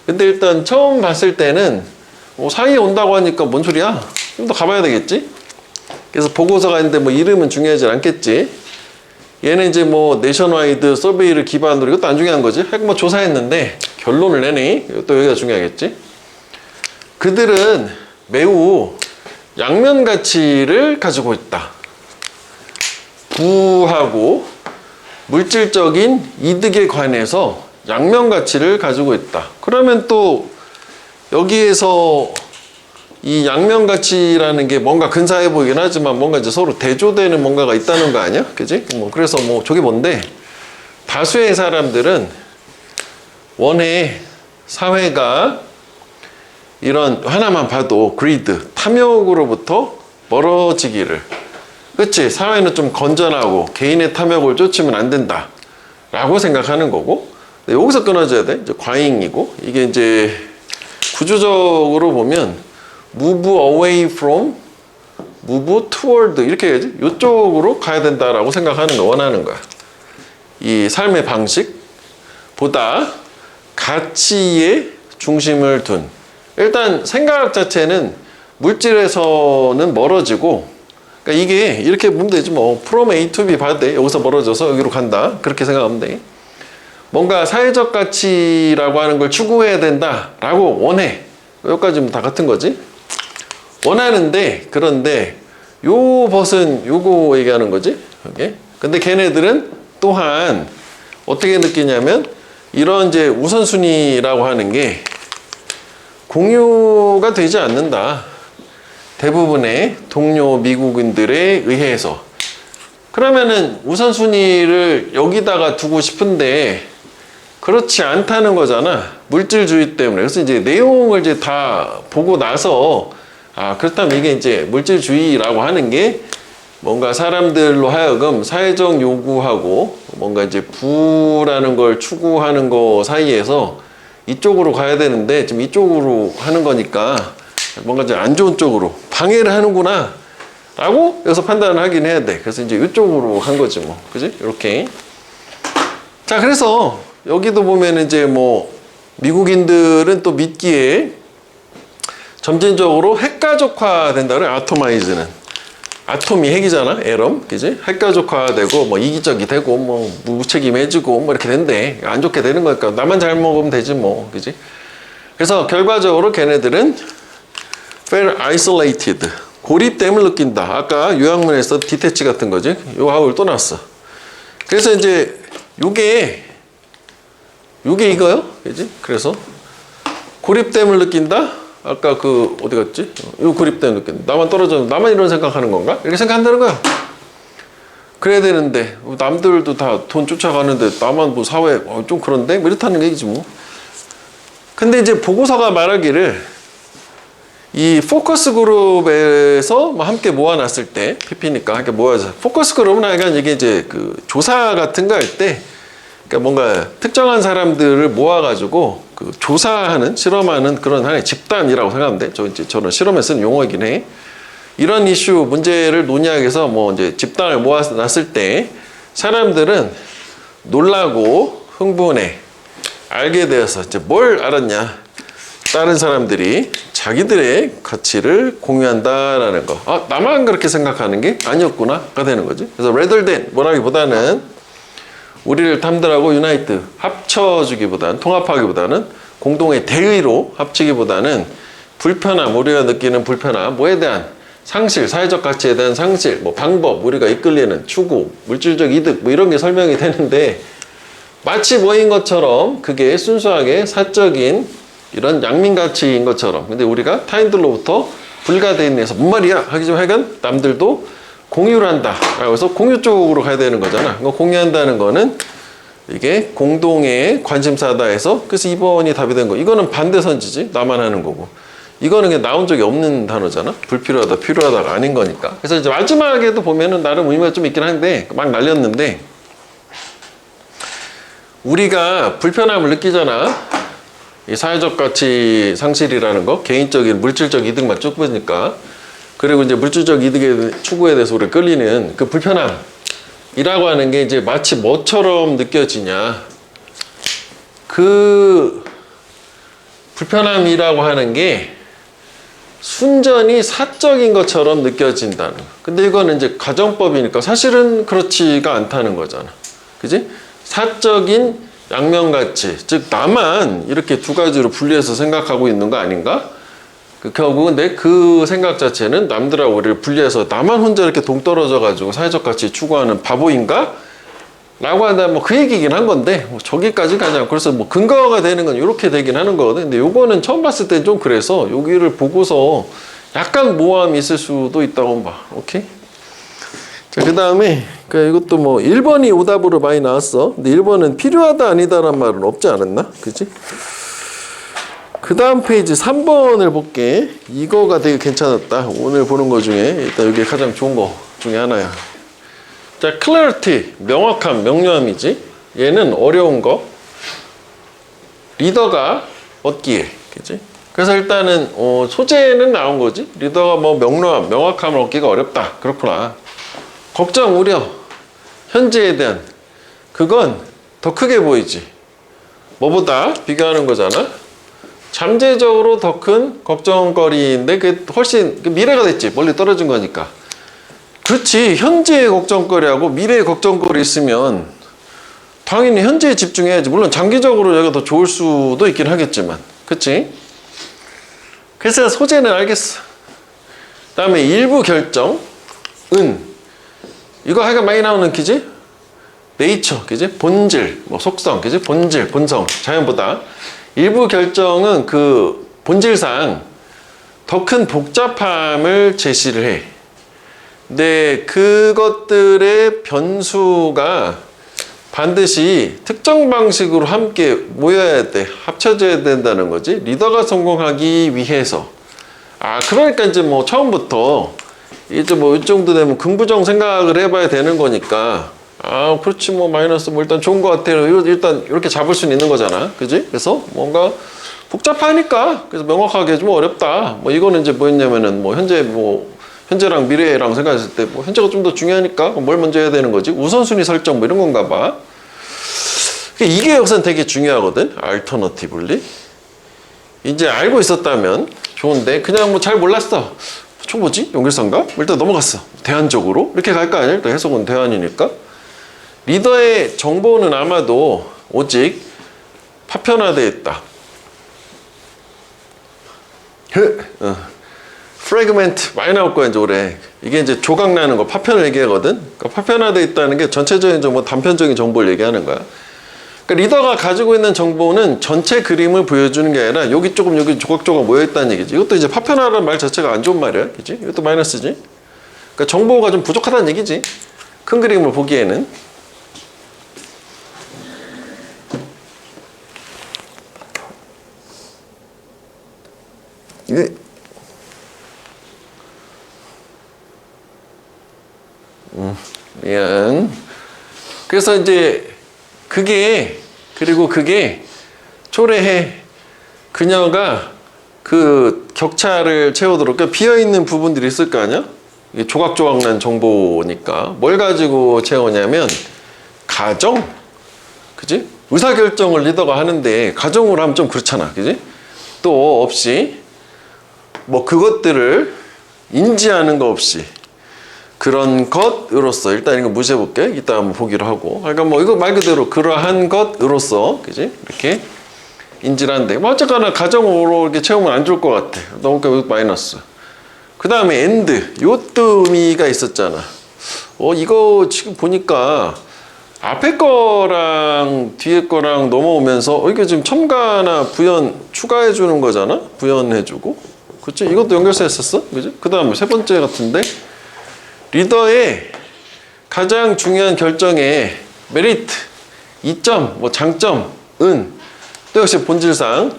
근데 일단 처음 봤을 때는 사이에 온다고 하니까 뭔 소리야? 좀 더 가봐야 되겠지? 그래서 보고서가 있는데 뭐 이름은 중요하지 않겠지? 얘는 이제 뭐 내셔널와이드 서베이를 기반으로 이것도 안 중요한 거지? 하여간 뭐 조사했는데 결론을 내니 또 여기가 중요하겠지? 그들은 매우 양면 가치를 가지고 있다. 부하고 물질적인 이득에 관해서 양면 가치를 가지고 있다. 그러면 또 여기에서 이 양면 가치라는 게 뭔가 근사해 보이긴 하지만 뭔가 이제 서로 대조되는 뭔가가 있다는 거 아니야? 그지? 뭐 그래서 뭐 저게 뭔데? 다수의 사람들은 원해 사회가 이런 하나만 봐도 greed, 탐욕으로부터 멀어지기를. 그치? 사회는 좀 건전하고 개인의 탐욕을 쫓으면 안 된다 라고 생각하는 거고, 여기서 끊어져야 돼. 이제 과잉이고, 이게 이제 구조적으로 보면 move away from, move toward 이렇게 해야지. 이쪽으로 가야 된다라고 생각하는 거, 원하는 거야. 이 삶의 방식보다 가치에 중심을 둔, 일단 생각 자체는 물질에서는 멀어지고, 그러니까 이게 이렇게 보면 되지 뭐. from A to B 봐도 돼. 여기서 멀어져서 여기로 간다. 그렇게 생각하면 돼. 뭔가 사회적 가치라고 하는 걸 추구해야 된다라고 원해. 여기까지는 다 같은 거지. 원하는데, 그런데 요 벗은 요거 얘기하는 거지. 오케이? 근데 걔네들은 또한 어떻게 느끼냐면, 이런 이제 우선순위라고 하는 게 공유가 되지 않는다. 대부분의 동료 미국인들에 의해서. 그러면은 우선순위를 여기다가 두고 싶은데 그렇지 않다는 거잖아. 물질주의 때문에. 그래서 이제 내용을 이제 다 보고 나서, 아, 그렇다면 이게 이제 물질주의라고 하는 게 뭔가 사람들로 하여금 사회적 요구하고 뭔가 이제 부라는 걸 추구하는 거 사이에서 이쪽으로 가야 되는데 지금 이쪽으로 하는 거니까 뭔가 이제 안 좋은 쪽으로 방해를 하는구나 라고 여기서 판단을 하긴 해야 돼. 그래서 이제 이쪽으로 한 거지 뭐. 그지? 이렇게. 자, 그래서 여기도 보면 이제 뭐 미국인들은 또 믿기에 점진적으로 핵가족화 된다 그래. 아토마이즈는. 아톰이 핵이잖아. 애럼. 그지? 핵가족화되고 뭐 이기적이 되고 뭐 무책임해지고 뭐 이렇게 된대. 안 좋게 되는 거니까 나만 잘 먹으면 되지 뭐. 그지? 그래서 결과적으로 걔네들은 feel isolated. 고립됨을 느낀다. 아까 요약문에서 디태치 같은 거지. 요 하울 또 났어. 그래서 이제 요게 이거요. 그지? 그래서 고립됨을 느낀다. 아까 그 어디 갔지? 요 고립됨을 느낀다. 나만 떨어져. 나만 이런 생각하는 건가? 이렇게 생각한다는 거야. 그래야 되는데 남들도 다 돈 쫓아가는데 나만 뭐 사회 좀 그런데? 뭐 이렇다는 얘기지 뭐. 근데 이제 보고서가 말하기를 이 포커스 그룹에서 뭐 함께 모아놨을 때, PP니까 함께 모아서 포커스 그룹은 약간 이게 이제 그 조사 같은 거 할 때, 그러니까 뭔가 특정한 사람들을 모아가지고 그 조사하는, 실험하는 그런 하나의 집단이라고 생각하면 돼. 저는 실험에 쓰는 용어이긴 해. 이런 이슈, 문제를 논의하기 위해서 뭐 이제 집단을 모아놨을 때 사람들은 놀라고 흥분해. 알게 되어서 이제 뭘 알았냐. 다른 사람들이 자기들의 가치를 공유한다라는 거. 아, 나만 그렇게 생각하는 게 아니었구나가 되는 거지. 그래서 rather than 뭐라기보다는 우리를 탐들하고 유나이트 합쳐주기보다는, 통합하기보다는, 공동의 대의로 합치기보다는 불편함, 우리가 느끼는 불편함, 뭐에 대한 상실, 사회적 가치에 대한 상실, 뭐 방법, 우리가 이끌리는 추구, 물질적 이득, 뭐 이런 게 설명이 되는데 마치 뭐인 것처럼 그게 순수하게 사적인 이런 양민가치인 것처럼. 근데 우리가 타인들로부터 불가대인에 해서 뭔 말이야 하기 좀 하여간 남들도 공유를 한다. 그래서 공유 쪽으로 가야 되는 거잖아. 공유한다는 거는 이게 공동의 관심사다 해서, 그래서 2번이 답이 된 거. 이거는 반대선지지. 나만 하는 거고. 이거는 그냥 나온 적이 없는 단어잖아. 불필요하다, 필요하다가 아닌 거니까. 그래서 이제 마지막에도 보면은 나름 의미가 좀 있긴 한데, 막 날렸는데, 우리가 불편함을 느끼잖아. 이 사회적 가치 상실이라는 거, 개인적인 물질적 이득만 쭉 보니까. 그리고 이제 물질적 이득의 추구에 대해서 우리가 끌리는 그 불편함이라고 하는 게 이제 마치 뭐처럼 느껴지냐. 그 불편함이라고 하는 게 순전히 사적인 것처럼 느껴진다는 거. 근데 이거는 이제 가정법이니까 사실은 그렇지가 않다는 거잖아. 그지? 사적인 양면가치, 즉 나만 이렇게 두 가지로 분리해서 생각하고 있는 거 아닌가? 결국은 내 그 생각 자체는 남들하고 우리를 분리해서 나만 혼자 이렇게 동떨어져 가지고 사회적 가치 추구하는 바보인가? 라고 한다면 뭐 그 얘기긴 한 건데 뭐 저기까지 가지 않고, 그래서 뭐 근거가 되는 건 이렇게 되긴 하는 거거든. 근데 요거는 처음 봤을 때 좀 그래서 여기를 보고서 약간 모함이 있을 수도 있다고 봐. 오케이? 자, 그 다음에 이것도 뭐 1번이 오답으로 많이 나왔어. 근데 1번은 필요하다 아니다란 말은 없지 않았나? 그치? 그 다음 페이지 3번을 볼게. 이거가 되게 괜찮았다. 오늘 보는 거 중에 일단 이게 가장 좋은 거 중에 하나야. 자, clarity, 명확함, 명료함이지. 얘는 어려운 거. 리더가 얻기에, 그치? 그래서 일단은 소재는 나온 거지. 리더가 뭐 명료함, 명확함을 얻기가 어렵다. 그렇구나. 걱정, 우려, 현재에 대한 그건 더 크게 보이지. 뭐보다 비교하는 거잖아. 잠재적으로 더 큰 걱정거리인데 그게 훨씬 미래가 됐지. 멀리 떨어진 거니까. 그렇지. 현재의 걱정거리하고 미래의 걱정거리 있으면 당연히 현재에 집중해야지. 물론 장기적으로 여기가 더 좋을 수도 있긴 하겠지만. 그치? 그래서 소재는 알겠어. 그 다음에 일부 결정, 이거 하여간 많이 나오는 기지? 네이처, 그지? 본질, 뭐 속성, 그지? 본질, 본성, 자연보다. 일부 결정은 그 본질상 더 큰 복잡함을 제시를 해. 근데 그것들의 변수가 반드시 특정 방식으로 함께 모여야 돼. 합쳐져야 된다는 거지. 리더가 성공하기 위해서. 그러니까 이제 뭐 처음부터 이제 뭐 이 정도 되면 긍부정 생각을 해봐야 되는 거니까. 그렇지, 뭐 마이너스 뭐 일단 좋은 것 같아요. 일단 이렇게 잡을 수는 있는 거잖아. 그지? 그래서 뭔가 복잡하니까 그래서 명확하게 좀 어렵다. 뭐 이거는 이제 뭐였냐면은 뭐 현재랑 미래랑 생각했을 때 뭐 현재가 좀 더 중요하니까 뭘 먼저 해야 되는 거지? 우선순위 설정 뭐 이런 건가 봐. 이게 우선 되게 중요하거든. 알터너티블리. 이제 알고 있었다면 좋은데 그냥 뭐 잘 몰랐어. 저 뭐지? 연결선가? 일단 넘어갔어. 대안적으로 이렇게 갈 거 아니야? 일단 해석은 대안이니까. 리더의 정보는 아마도 오직 파편화되어 있다. 프래그멘트 많이 나올 거야 이제 올해. 이게 이제 조각 나는 거 파편을 얘기하거든. 그러니까 파편화되어 있다는 게 전체적인 정보, 단편적인 정보를 얘기하는 거야. 그러니까 리더가 가지고 있는 정보는 전체 그림을 보여주는 게 아니라 여기 조금 여기 조각조각 모여 있다는 얘기지. 이것도 이제 파편화라는 말 자체가 안 좋은 말이야, 그지? 이것도 마이너스지. 그러니까 정보가 좀 부족하다는 얘기지. 큰 그림을 보기에는. 이게 미안. 그래서 이제 그게 초래해. 그녀가 그 격차를 채우도록, 그러니까 비어있는 부분들이 있을 거 아니야? 이게 조각조각 난 정보니까 뭘 가지고 채우냐면 가정, 그지? 의사결정을 리더가 하는데 가정으로 하면 좀 그렇잖아, 그지? 또 없이 뭐 그것들을 인지하는 거 없이 그런 것으로서 일단 이거 무시해볼게. 이따 한번 보기로 하고. 그러니까 뭐 이거 말 그대로 그러한 것으로서, 그지? 이렇게 인지를 한대. 뭐 어쨌거나 가정으로 이렇게 채우면 안 좋을 것 같아. 너무 마이너스. 그 다음에 엔드. 요또 의미가 있었잖아. 이거 지금 보니까 앞에 거랑 뒤에 거랑 넘어오면서 이게 지금 첨가나 부연 추가해 주는 거잖아. 부연해 주고. 그치? 이것도 연결사 했었어. 그지? 그 다음에 세 번째 같은데. 리더의 가장 중요한 결정의 메리트, 이점, 뭐 장점은 또 역시 본질상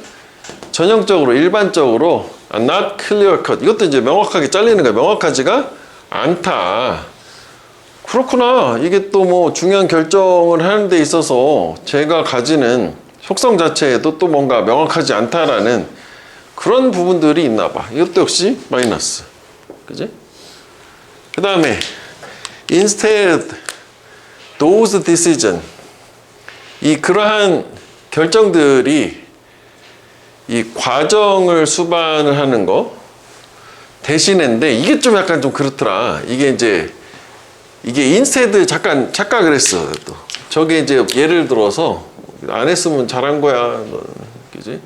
전형적으로 일반적으로 not clear cut. 이것도 이제 명확하게 잘리는 거야. 명확하지가 않다. 그렇구나. 이게 또 뭐 중요한 결정을 하는 데 있어서 제가 가지는 속성 자체에도 또 뭔가 명확하지 않다라는 그런 부분들이 있나 봐. 이것도 역시 마이너스. 그지? 그 다음에 instead those decision, 그러한 결정들이 이 과정을 수반을 하는 거 대신인데 이게 좀 약간 좀 그렇더라. 이게 instead 잠깐 착각을 했어. 또 저게 이제 예를 들어서 안 했으면 잘한 거야, 그지?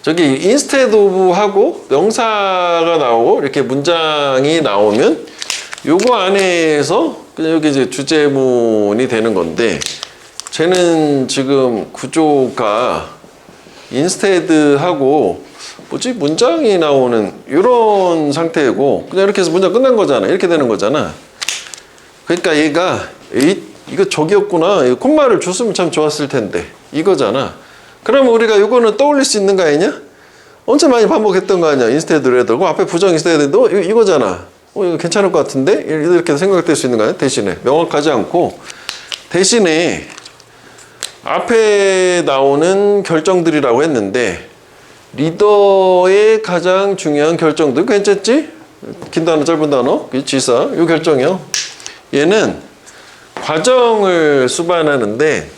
저기 instead of 하고 명사가 나오고 이렇게 문장이 나오면 요거 안에서 그냥 여기 이제 주제문이 되는 건데, 쟤는 지금 구조가 instead 하고 뭐지? 문장이 나오는 이런 상태고 그냥 이렇게 해서 문장 끝난 거잖아. 이렇게 되는 거잖아. 그러니까 얘가 이거 저기였구나. 이거 콤마를 줬으면 참 좋았을 텐데 이거잖아. 그러면 우리가 이거는 떠올릴 수 있는 거 아니냐? 엄청 많이 반복했던 거 아니야? instead를 해도 앞에 부정 instead도 이거잖아. 이거 괜찮을 것 같은데? 이렇게 생각될 수 있는 거 아니야? 대신에 명확하지 않고 대신에 앞에 나오는 결정들이라고 했는데 리더의 가장 중요한 결정들 괜찮지? 긴 단어 짧은 단어 지사 이 결정이요. 얘는 과정을 수반하는데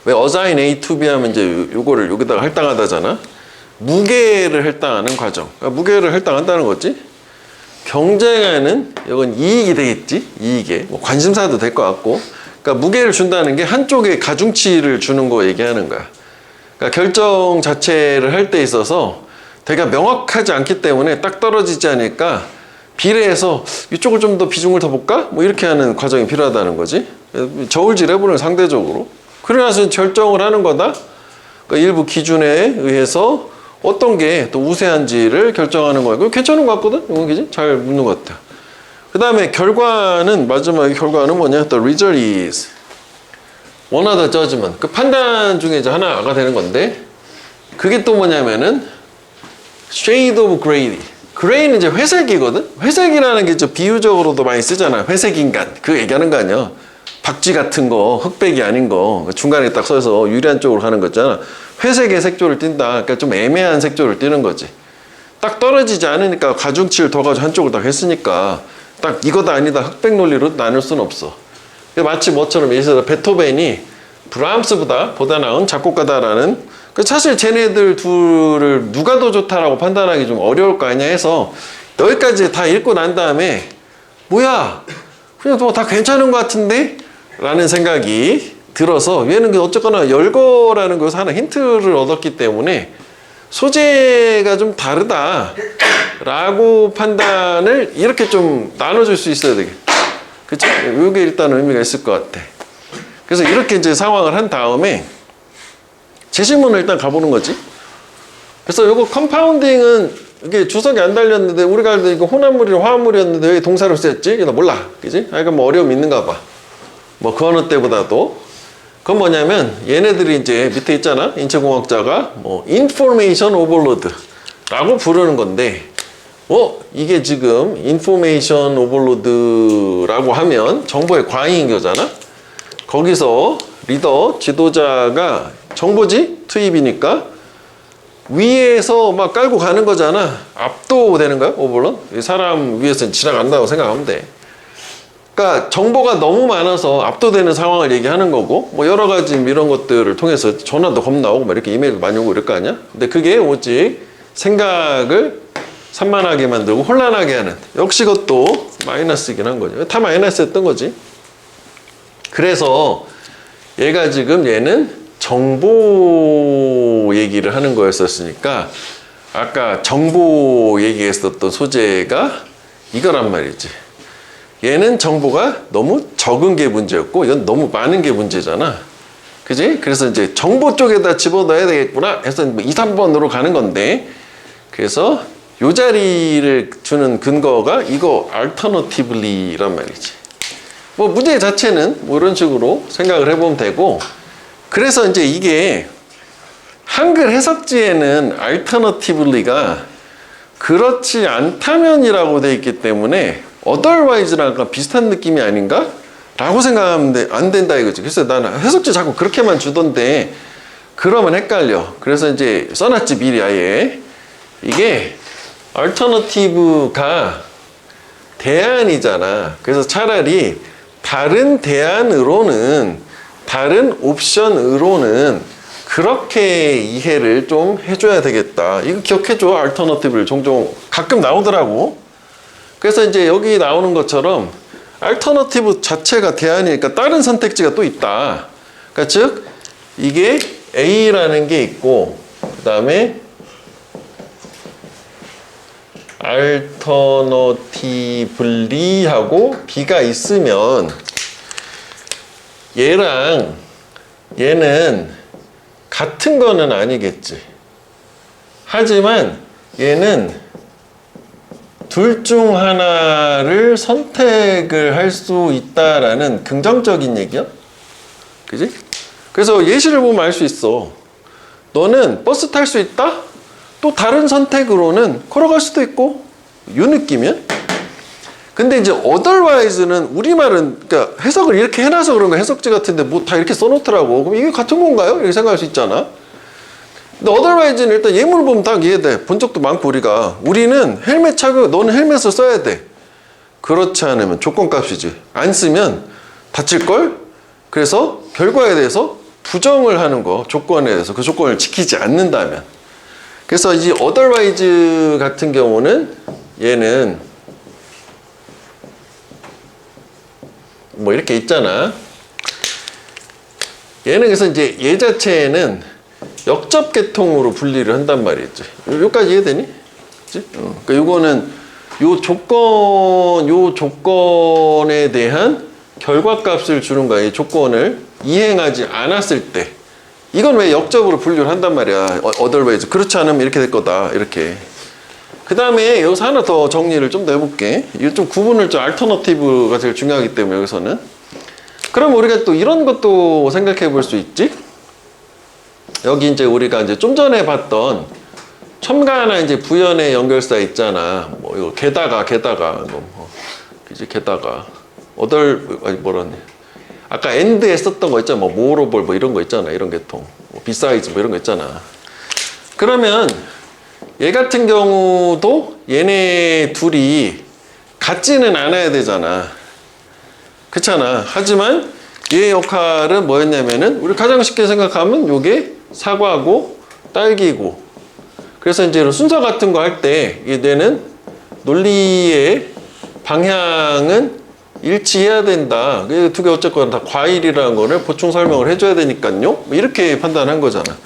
왜 assign A to B 하면 이제 요거를 여기다가 할당하다잖아. 무게를 할당하는 과정. 그러니까 무게를 할당한다는 거지. 경쟁하는 이건 이익이 되겠지. 이익에 뭐 관심사도 될 것 같고. 그러니까 무게를 준다는 게 한쪽에 가중치를 주는 거 얘기하는 거야. 그러니까 결정 자체를 할 때 있어서 되게 명확하지 않기 때문에 딱 떨어지지 않으니까 비례해서 이쪽을 좀 더 비중을 더 볼까? 뭐 이렇게 하는 과정이 필요하다는 거지. 저울질해보는 상대적으로. 그래서 결정을 하는 거다. 그러니까 일부 기준에 의해서 어떤 게 또 우세한지를 결정하는 거야. 그거 괜찮은 것 같거든? 이건 그지? 잘 묻는 것 같아. 그 다음에 결과는, 마지막에 결과는 뭐냐? The result is one of the judgment. 그 판단 중에 이제 하나가 되는 건데, 그게 또 뭐냐면은 shade of gray. 그레이는 이제 회색이거든? 회색이라는 게 좀 비유적으로도 많이 쓰잖아. 회색 인간. 그 얘기하는 거 아니야. 박쥐 같은 거, 흑백이 아닌 거. 중간에 딱 서서 유리한 쪽으로 가는 거 있잖아. 회색의 색조를 띈다. 그러니까 좀 애매한 색조를 띠는 거지. 딱 떨어지지 않으니까 가중치를 더 가지고 한쪽을 딱 했으니까 딱 이거다 아니다 흑백 논리로 나눌 수는 없어. 마치 뭐처럼 예를 들어 베토벤이 브람스보다 보다 나은 작곡가다라는, 사실 쟤네들 둘을 누가 더 좋다라고 판단하기 좀 어려울 거 아니냐 해서 여기까지 다 읽고 난 다음에 뭐야 그냥 뭐 다 괜찮은 것 같은데? 라는 생각이 들어서 얘는 어쨌거나 열거라는 것에서 하나 힌트를 얻었기 때문에 소재가 좀 다르다 라고 판단을 이렇게 좀 나눠줄 수 있어야 되겠. 그치? 이게 일단 의미가 있을 것 같아. 그래서 이렇게 이제 상황을 한 다음에 제시문을 일단 가보는 거지. 그래서 요거 컴파운딩은 이게 주석이 안 달렸는데 우리가 알던 이거 혼합물이랑 화합물이었는데 왜 동사를 썼지? 이거 몰라. 그지? 아, 이건 뭐 어려움이 있는가 봐. 뭐 그 어느 때보다도. 그건 뭐냐면 얘네들이 이제 밑에 있잖아. 인체공학자가 뭐 인포메이션 오버로드 라고 부르는 건데 이게 지금 인포메이션 오버로드라고 하면 정보의 과잉인 거잖아. 거기서 리더, 지도자가 정보지? 투입이니까 위에서 막 깔고 가는 거잖아. 압도되는 거야, 오버로드. 사람 위에서 지나간다고 생각하면 돼. 그러니까 정보가 너무 많아서 압도되는 상황을 얘기하는 거고, 뭐 여러 가지 이런 것들을 통해서 전화도 겁나 오고 막 이렇게 이메일도 많이 오고 이럴 거 아니야? 근데 그게 오직 생각을 산만하게 만들고 혼란하게 하는, 역시 그것도 마이너스이긴 한 거죠. 다 마이너스였던 거지. 그래서 얘가 지금 얘는 정보 얘기를 하는 거였었으니까 아까 정보 얘기했었던 소재가 이거란 말이지. 얘는 정보가 너무 적은 게 문제였고 이건 너무 많은 게 문제잖아. 그지? 그래서 이제 정보 쪽에다 집어넣어야 되겠구나 해서 2, 3번으로 가는 건데, 그래서 요 자리를 주는 근거가 이거 alternatively란 말이지. 뭐 문제 자체는 뭐 이런 식으로 생각을 해보면 되고, 그래서 이제 이게 한글 해석지에는 alternatively가 그렇지 않다면이라고 돼 있기 때문에 otherwise랑 비슷한 느낌이 아닌가? 라고 생각하면 안 된다 이거지. 그래서 나는 해석지 자꾸 그렇게만 주던데 그러면 헷갈려. 그래서 이제 써놨지 미리 아예. 이게 alternative가 대안이잖아. 그래서 차라리 다른 대안으로는, 다른 옵션으로는 그렇게 이해를 좀 해줘야 되겠다. 이거 기억해줘. alternative를 종종 가끔 나오더라고. 그래서 이제 여기 나오는 것처럼 alternative 자체가 대안이니까 다른 선택지가 또 있다. 그러니까 즉 이게 A라는 게 있고 그 다음에 alternatively 하고 B가 있으면 얘랑 얘는 같은 거는 아니겠지. 하지만 얘는 둘 중 하나를 선택을 할 수 있다라는 긍정적인 얘기야. 그지? 그래서 예시를 보면 알 수 있어. 너는 버스 탈 수 있다? 또 다른 선택으로는 걸어갈 수도 있고, 이 느낌이야. 근데 이제 otherwise는 우리말은, 그러니까 해석을 이렇게 해놔서 그런 거 해석지 같은데 뭐 다 이렇게 써놓더라고. 그럼 이게 같은 건가요? 이렇게 생각할 수 있잖아. 근데 otherwise는 일단 예문을 보면 딱 이해돼. 본 적도 많고 우리는 헬멧 착용, 너는 헬멧을 써야 돼. 그렇지 않으면 조건값이지. 안 쓰면 다칠걸? 그래서 결과에 대해서 부정을 하는 거, 조건에 대해서 그 조건을 지키지 않는다면. 그래서 이 otherwise 같은 경우는 얘는 뭐 이렇게 있잖아. 얘는 그래서 이제 얘 자체는 역접 계통으로 분리를 한단 말이지. 여기까지 이해되니? 그치? 그러니까 요거는 요 조건에 대한 결과값을 주는 거야. 이 조건을 이행하지 않았을 때. 이건 왜 역접으로 분류를 한단 말이야. otherwise. 그렇지 않으면 이렇게 될 거다. 이렇게. 그 다음에 여기서 하나 더 정리를 좀 해볼게. 이거 좀 구분을 좀 알터너티브가 제일 중요하기 때문에 여기서는. 그럼 우리가 또 이런 것도 생각해 볼 수 있지? 여기 이제 우리가 이제 좀 전에 봤던 첨가나 이제 부연의 연결사 있잖아. 뭐 이거 게다가 이제 게다가 뭐라니? 아까 end에 썼던 거 있잖아. 뭐 moreover 뭐 이런 거 있잖아. 이런 계통. 뭐 besides 뭐 이런 거 있잖아. 그러면 얘 같은 경우도 얘네 둘이 같지는 않아야 되잖아. 그렇잖아. 하지만 얘 역할은 뭐였냐면은 우리 가장 쉽게 생각하면 요게 사과고 딸기고. 그래서 이제 순서 같은 거 할 때 얘는 논리의 방향은 일치해야 된다. 두 개 어쨌거나 다 과일이라는 거를 보충 설명을 해줘야 되니까요. 이렇게 판단한 거잖아.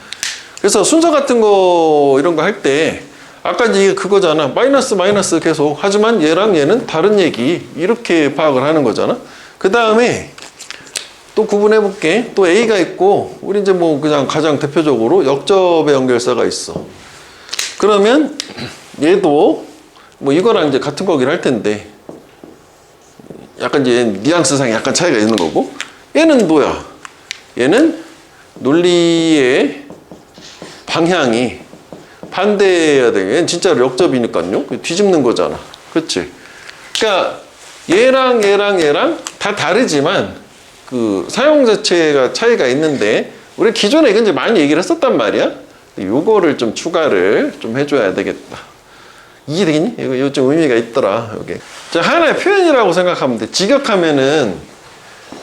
그래서 순서 같은 거 이런 거 할 때 아까 이제 그거잖아. 마이너스 계속. 하지만 얘랑 얘는 다른 얘기. 이렇게 파악을 하는 거잖아. 그 다음에 또 구분해 볼게. 또 A가 있고 우리 이제 뭐 그냥 가장 대표적으로 역접의 연결사가 있어. 그러면 얘도 뭐 이거랑 이제 같은 거긴 할 텐데 약간 이제 뉘앙스상에 약간 차이가 있는 거고, 얘는 뭐야? 얘는 논리의 방향이 반대해야 돼. 얘는 진짜로 역접이니까요. 뒤집는 거잖아. 그렇지? 그러니까 얘랑 다 다르지만 그 사용 자체가 차이가 있는데 우리 기존에 이제 많이 얘기를 했었단 말이야. 요거를 좀 추가를 좀 해줘야 되겠다. 이해되겠니? 이거 좀 의미가 있더라. 여기. 자, 하나의 표현이라고 생각하면 돼. 직역하면은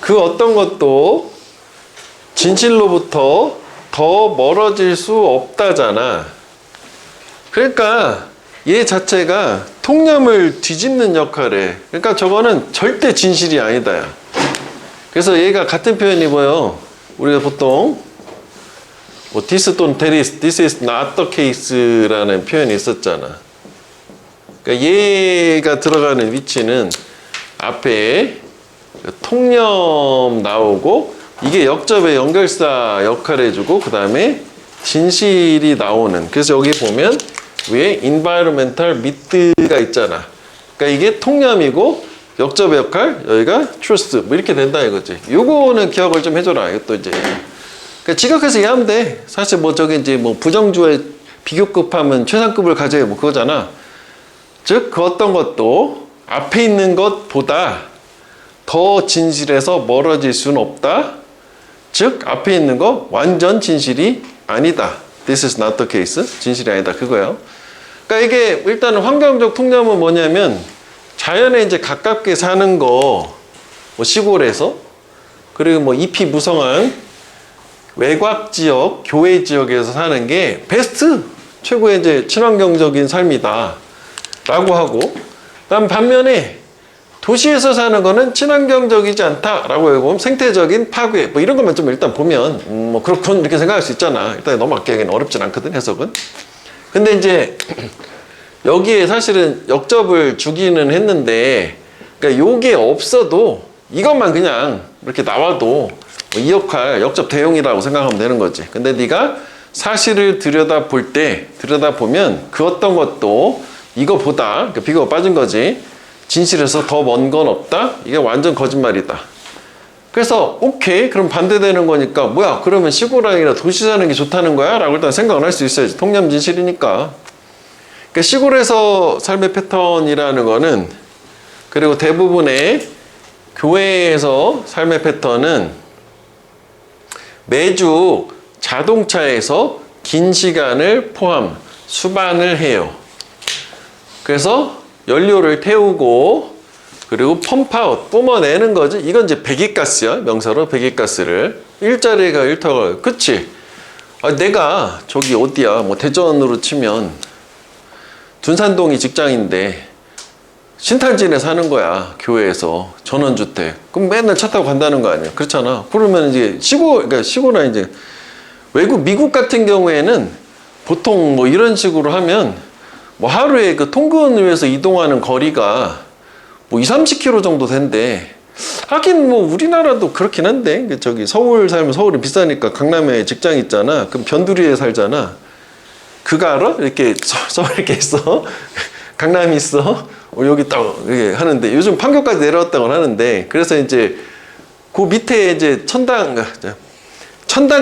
그 어떤 것도 진실로부터 더 멀어질 수 없다잖아. 그러니까 얘 자체가 통념을 뒤집는 역할을 해. 그러니까 저거는 절대 진실이 아니다. 야. 그래서 얘가 같은 표현이 뭐예요? 우리가 보통 뭐 this 또는 this is not the case라는 표현이 있었잖아. 그러니까 얘가 들어가는 위치는 앞에 통념 나오고 이게 역접의 연결사 역할을 해주고 그 다음에 진실이 나오는. 그래서 여기 보면 위에 environmental myth가 있잖아. 그러니까 이게 통념이고 역접의 역할, 여기가 truth 뭐 이렇게 된다 이거지. 요거는 기억을 좀 해줘라. 이것도 이제 그러니까 지각해서 이해하면 돼. 사실 뭐 저기 이제 뭐 부정주의 비교급하면 최상급을 가져야 뭐 그거잖아. 즉 그 어떤 것도 앞에 있는 것보다 더 진실에서 멀어질 수는 없다. 즉 앞에 있는 거 완전 진실이 아니다. This is not the case. 진실이 아니다. 그거예요. 그러니까 이게 일단은 환경적 통념은 뭐냐면 자연에 이제 가깝게 사는 거, 뭐 시골에서 그리고 뭐 잎이 무성한 외곽 지역, 교외 지역에서 사는 게 베스트 최고의 이제 친환경적인 삶이다. 라고 하고, 그다음 반면에 도시에서 사는 거는 친환경적이지 않다라고 하고 생태적인 파괴 뭐 이런 것만 좀 일단 보면 뭐 그렇군 이렇게 생각할 수 있잖아. 일단 넘어가기에는 어렵진 않거든 해석은. 근데 이제 여기에 사실은 역접을 주기는 했는데, 그러니까 요게 없어도 이것만 그냥 이렇게 나와도 이 역할 역접 대용이라고 생각하면 되는 거지. 근데 네가 사실을 들여다보면 그 어떤 것도 이거보다 그러니까 비교가 빠진 거지. 진실에서 더 먼 건 없다? 이게 완전 거짓말이다. 그래서 오케이 그럼 반대되는 거니까 뭐야 그러면 시골 아니라 도시 사는 게 좋다는 거야? 라고 일단 생각을 할 수 있어야지. 통념 진실이니까. 그러니까 시골에서 삶의 패턴이라는 거는 그리고 대부분의 교회에서 삶의 패턴은 매주 자동차에서 긴 시간을 포함 수반을 해요. 그래서 연료를 태우고 그리고 펌프아웃, 뿜어내는 거지. 이건 이제 배기가스야. 명사로 배기가스를. 일자리가 일터가, 그치? 아, 내가 저기 어디야, 뭐 대전으로 치면 둔산동이 직장인데 신탄진에 사는 거야. 교회에서 전원주택. 그럼 맨날 차 타고 간다는 거 아니야. 그렇잖아. 그러면 이제 그러니까 시골이나 이제 외국, 미국 같은 경우에는 보통 뭐 이런 식으로 하면 뭐 하루에 그 통근을 위해서 이동하는 거리가 뭐 20-30km 정도 된대. 하긴 뭐 우리나라도 그렇긴 한데 저기 서울 살면 서울이 비싸니까 강남에 직장 있잖아. 그럼 변두리에 살잖아. 그거 알아? 이렇게 서울 이렇게 있어. 강남이 있어. 여기 딱 이렇게 하는데 요즘 판교까지 내려왔다고 하는데 그래서 이제 그 밑에 이제 천당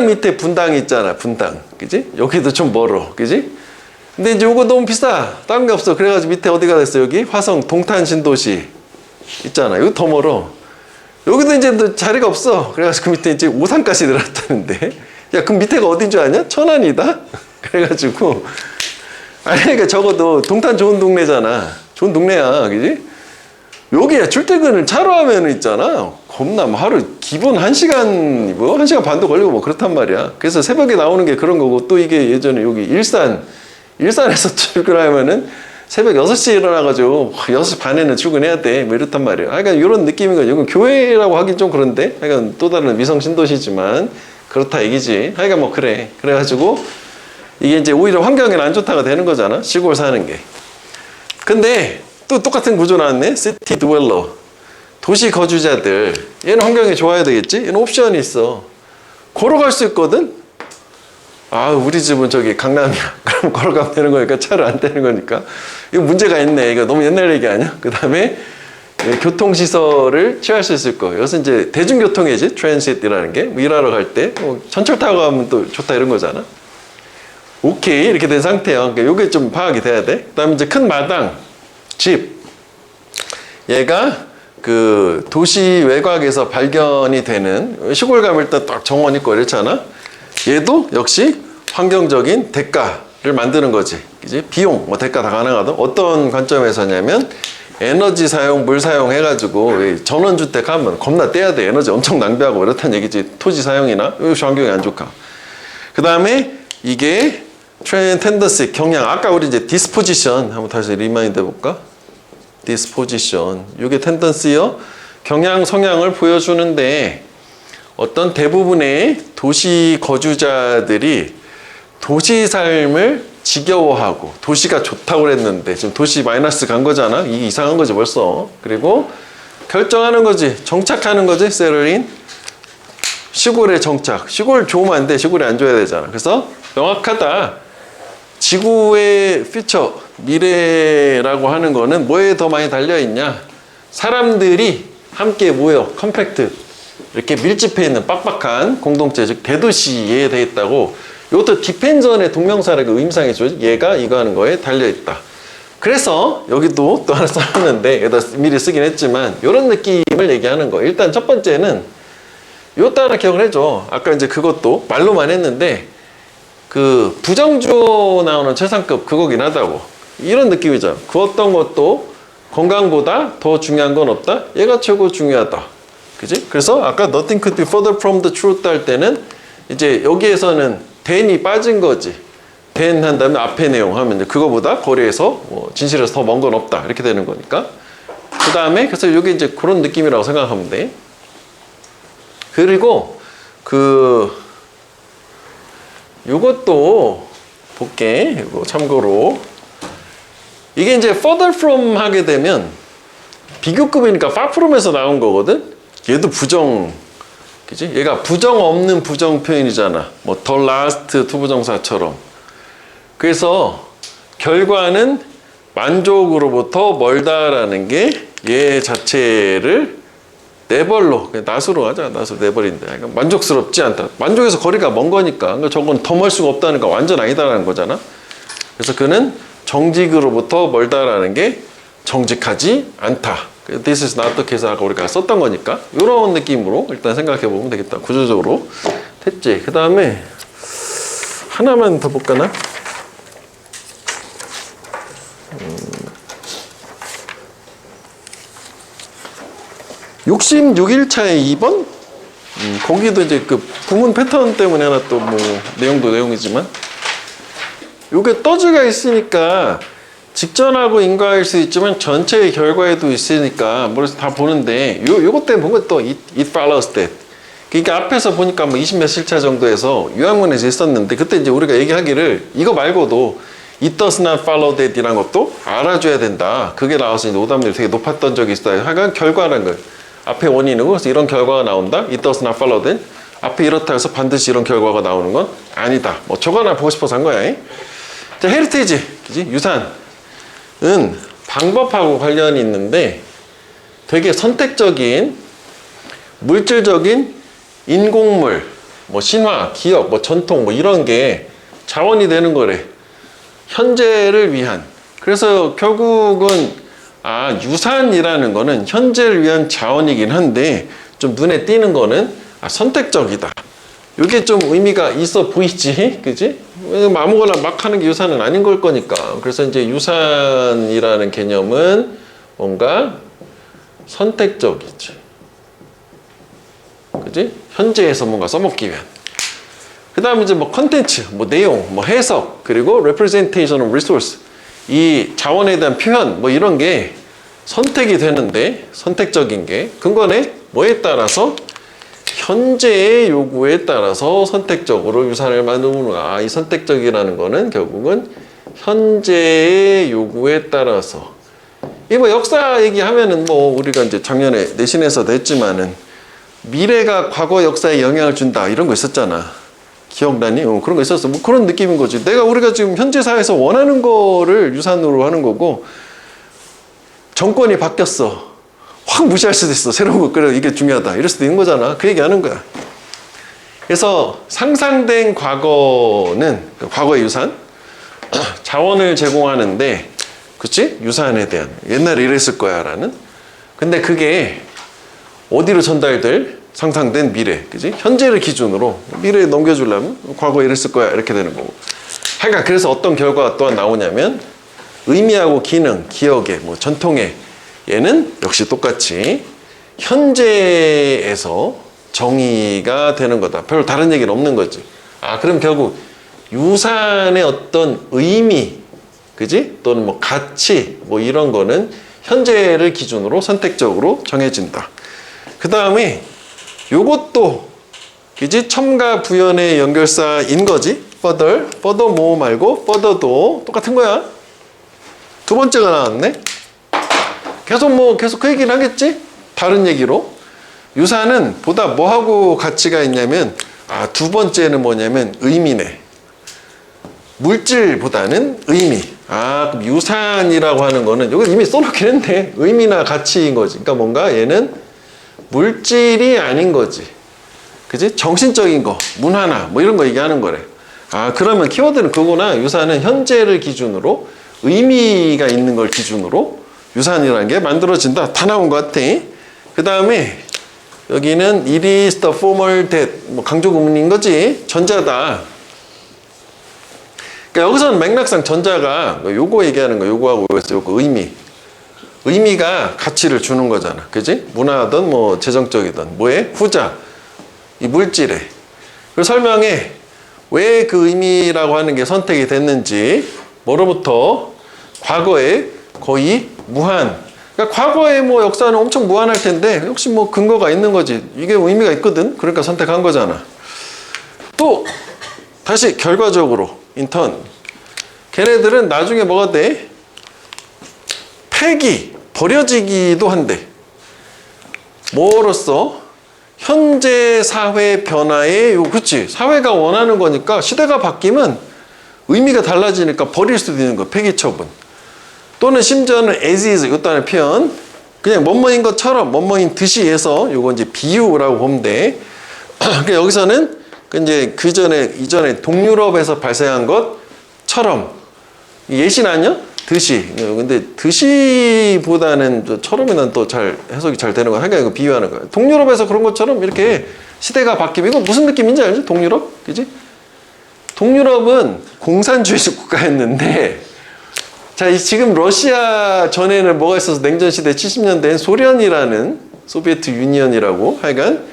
밑에 분당이 있잖아. 분당. 그지? 여기도 좀 멀어. 그지? 근데 이제 요거 너무 비싸. 딴 게 없어. 그래가지고 밑에 어디가 됐어? 여기 화성 동탄 신도시 있잖아. 이거 더 멀어. 여기도 이제 자리가 없어. 그래가지고 그 밑에 이제 오산까지 내려왔다는데. 야, 그럼 밑에가 어딘 줄 아냐? 천안이다? 그래가지고. 아니, 그러니까 적어도 동탄 좋은 동네잖아. 좋은 동네야. 그지? 여기야 출퇴근을 차로 하면 있잖아. 겁나 뭐 하루 기본 1시간, 뭐 1시간 반도 걸리고 뭐 그렇단 말이야. 그래서 새벽에 나오는 게 그런 거고 또 이게 예전에 여기 일산에서 출근하면은 새벽 6시에 일어나가지고 6시 반에는 출근해야 돼. 뭐 이렇단 말이야. 그러니까 이런 느낌인 거야. 이건 교회라고 하긴 좀 그런데. 그러니까 또 다른 위성 신도시지만 그렇다 얘기지. 그러니까 뭐 그래. 그래가지고 이게 이제 오히려 환경에 안 좋다가 되는 거잖아. 시골 사는 게. 근데 또 똑같은 구조 나왔네. 시티 드웰러. 도시 거주자들. 얘는 환경이 좋아야 되겠지? 얘는 옵션이 있어. 걸어갈 수 있거든? 아, 우리 집은 저기 강남이야. 그럼 걸어가면 되는 거니까 차를 안 떼는 거니까. 이거 문제가 있네. 이거 너무 옛날 얘기 아니야? 그 다음에 교통시설을 취할 수 있을 거. 이것은 이제 대중교통이지. 트랜시트라는 게. 뭐 일하러 갈 때. 전철 타고 가면 또 좋다 이런 거잖아. 오케이. 이렇게 된 상태야. 그러니까 요게 좀 파악이 돼야 돼. 그 다음에 이제 큰 마당. 집. 얘가 그 도시 외곽에서 발견이 되는 시골 가면 일단 딱 정원 있고 이렇잖아. 얘도 역시 환경적인 대가를 만드는 거지. 그지? 비용, 뭐 대가 다 가능하다. 어떤 관점에서냐면 에너지 사용, 물 사용 해가지고 전원주택 하면 겁나 떼야 돼. 에너지 엄청 낭비하고 이렇다는 얘기지. 토지 사용이나 이것이 환경이 안 좋까. 그 다음에 이게 텐던시 경향. 아까 우리 이제 디스포지션 한번 다시 리마인드 해볼까? 디스포지션. 이게 텐던시요. 경향 성향을 보여주는데 어떤 대부분의 도시 거주자들이 도시 삶을 지겨워하고 도시가 좋다고 그랬는데 지금 도시 마이너스 간 거잖아. 이게 이상한 거지 벌써. 그리고 결정하는 거지. 정착하는 거지. 세럴인 시골에 정착. 시골 좋으면 안 돼. 시골이 안 좋아야 되잖아. 그래서 명확하다. 지구의 퓨처, 미래라고 하는 거는 뭐에 더 많이 달려있냐. 사람들이 함께 모여 컴팩트 이렇게 밀집해 있는 빡빡한 공동체, 즉 대도시에 돼 있다고. 이것도 디펜전의 동명사라고 의미상이죠. 얘가 이거 하는 거에 달려있다. 그래서 여기도 또 하나 써놨는데 여기다 미리 쓰긴 했지만 이런 느낌을 얘기하는 거. 일단 첫 번째는 요따 하나 기억을 해줘. 아까 이제 그것도 말로만 했는데 그 부정주어 나오는 최상급 그거긴 하다고. 이런 느낌이죠. 그 어떤 것도 건강보다 더 중요한 건 없다. 얘가 최고 중요하다. 그지? 그래서 아까 nothing could be further from the truth 할 때는 이제 여기에서는 than이 빠진 거지. than 한 다음에 앞에 내용 하면 이제 그거보다 거리에서 뭐 진실에서 더 먼 건 없다. 이렇게 되는 거니까. 그 다음에 그래서 이게 이제 그런 느낌이라고 생각하면 돼. 그리고 요것도 볼게. 이거 참고로. 이게 이제 further from 하게 되면 비교급이니까 far from에서 나온 거거든. 얘도 부정, 그지? 얘가 부정 없는 부정 표현이잖아. 뭐 the last 투부정사처럼. 그래서 결과는 만족으로부터 멀다라는 게 얘 자체를 never로, not으로 하자. not으로 never인데. 그러니까 만족스럽지 않다. 만족에서 거리가 먼 거니까. 그러니까 저건 더 멀 수가 없다니까 완전 아니다라는 거잖아. 그래서 그는 정직으로부터 멀다라는 게 정직하지 않다. This is not the case 아까 우리가 썼던 거니까 이런 느낌으로 일단 생각해 보면 되겠다. 구조적으로 됐지. 그 다음에 하나만 더 볼까나? 66일차의 2번? 거기도 이제 그 구문 패턴 때문에 하나 또 뭐 내용도 내용이지만 요게 떠즈가 있으니까 직전하고 인과일 수 있지만 전체의 결과에도 있으니까 그래서 다 보는데 요것 때문에 보면 또 it follows that. 그러니까 앞에서 보니까 뭐 20몇 실차 정도에서 유학문에서 있었는데 그때 이제 우리가 얘기하기를 이거 말고도 it does not follow that 이란 것도 알아줘야 된다. 그게 나와서 이제 오답률이 되게 높았던 적이 있어요. 하여간 결과라는 걸 앞에 원인이고 그래서 이런 결과가 나온다. it does not follow that. 앞에 이렇다 해서 반드시 이런 결과가 나오는 건 아니다. 뭐 저거 하나 보고 싶어서 한 거야. 자, 헤리테이지, 그지? 유산은 방법하고 관련이 있는데 되게 선택적인 물질적인 인공물, 뭐 신화, 기억, 뭐 전통, 뭐 이런 게 자원이 되는 거래. 현재를 위한. 그래서 결국은 유산이라는 거는 현재를 위한 자원이긴 한데 좀 눈에 띄는 거는 선택적이다. 이게 좀 의미가 있어 보이지, 그지? 아무거나 막 하는 게 유산은 아닌 걸 거니까. 그래서 이제 유산이라는 개념은 뭔가 선택적이지, 그지? 현재에서 뭔가 써먹기 위한. 그 다음에 이제 뭐 컨텐츠, 뭐 내용, 뭐 해석, 그리고 representation of resource. 이 자원에 대한 표현, 뭐 이런 게 선택이 되는데, 선택적인 게 근거네? 뭐에 따라서? 현재의 요구에 따라서 선택적으로 유산을 만드는구나. 이 선택적이라는 거는 결국은 현재의 요구에 따라서. 이 뭐 역사 얘기하면은 뭐 우리가 이제 작년에 내신에서도 했지만은 미래가 과거 역사에 영향을 준다 이런 거 있었잖아. 기억나니? 그런 거 있었어. 뭐 그런 느낌인 거지. 우리가 지금 현재 사회에서 원하는 거를 유산으로 하는 거고 정권이 바뀌었어. 확 무시할 수도 있어. 새로운 거, 그래, 이게 중요하다. 이럴 수도 있는 거잖아. 그 얘기 하는 거야. 그래서 상상된 과거는, 과거의 유산, 자원을 제공하는데, 그치? 유산에 대한, 옛날에 이랬을 거야, 라는. 근데 그게 어디로 전달될 상상된 미래, 그치? 현재를 기준으로 미래에 넘겨주려면 과거에 이랬을 거야, 이렇게 되는 거고. 하여간 그래서 어떤 결과가 또한 나오냐면, 의미하고 기능, 기억에, 뭐 전통에, 얘는 역시 똑같이 현재에서 정의가 되는 거다. 별로 다른 얘기는 없는 거지. 그럼 결국 유산의 어떤 의미, 그지? 또는 뭐 가치, 뭐 이런 거는 현재를 기준으로 선택적으로 정해진다. 그 다음에 요것도, 그지? 첨가 부연의 연결사인 거지. further more 말고 further도 똑같은 거야. 두 번째가 나왔네. 계속 그 얘기를 하겠지? 다른 얘기로. 유산은 보다 뭐하고 가치가 있냐면, 두 번째는 뭐냐면 의미네. 물질보다는 의미. 그럼 유산이라고 하는 거는, 여기 이미 써놓긴 했네. 의미나 가치인 거지. 그러니까 뭔가 얘는 물질이 아닌 거지. 그지? 정신적인 거, 문화나 뭐 이런 거 얘기하는 거래. 그러면 키워드는 그거나 유산은 현재를 기준으로 의미가 있는 걸 기준으로 유산이라는 게 만들어진다. 다 나온 것 같아. 그 다음에 여기는 it is the former that, 뭐 강조 구문인 거지. 전자다. 그러니까 여기서는 맥락상 전자가 요거 얘기하는 거, 요거하고 요거 의미가 가치를 주는 거잖아. 그지? 문화든 뭐 재정적이든 뭐에? 후자. 이 물질에. 그리고 설명해. 왜 그 의미라고 하는 게 선택이 됐는지. 뭐로부터? 과거에 거의 무한. 그러니까 과거의 뭐 역사는 엄청 무한할 텐데 역시 뭐 근거가 있는 거지. 이게 의미가 있거든. 그러니까 선택한 거잖아. 또 다시 결과적으로 인턴. 걔네들은 나중에 뭐가 돼? 폐기, 버려지기도 한대. 뭐로써? 현재 사회 변화에, 그렇지. 사회가 원하는 거니까 시대가 바뀌면 의미가 달라지니까 버릴 수도 있는 거. 폐기 처분. 또는 심지어는 as is, 이것도 하나의 표현. 그냥 뭐뭐인 것처럼, 뭐뭐인 듯이 해서 요거 이제 비유라고 보면 돼. 그러니까 여기서는 이제 이전에 동유럽에서 발생한 것처럼. 예시는 아니야? 듯이. 근데 듯이보다는 처럼에는 또 잘 해석이 잘 되는 거야. 하여간 이거 비유하는 거야. 동유럽에서 그런 것처럼 이렇게 시대가 바뀌면, 이거 무슨 느낌인지 알지? 동유럽? 그지? 동유럽은 공산주의적 국가였는데, 자, 지금 러시아 전에는 뭐가 있어서 냉전시대 70년대엔 소련이라는 소비에트 유니언이라고 하여간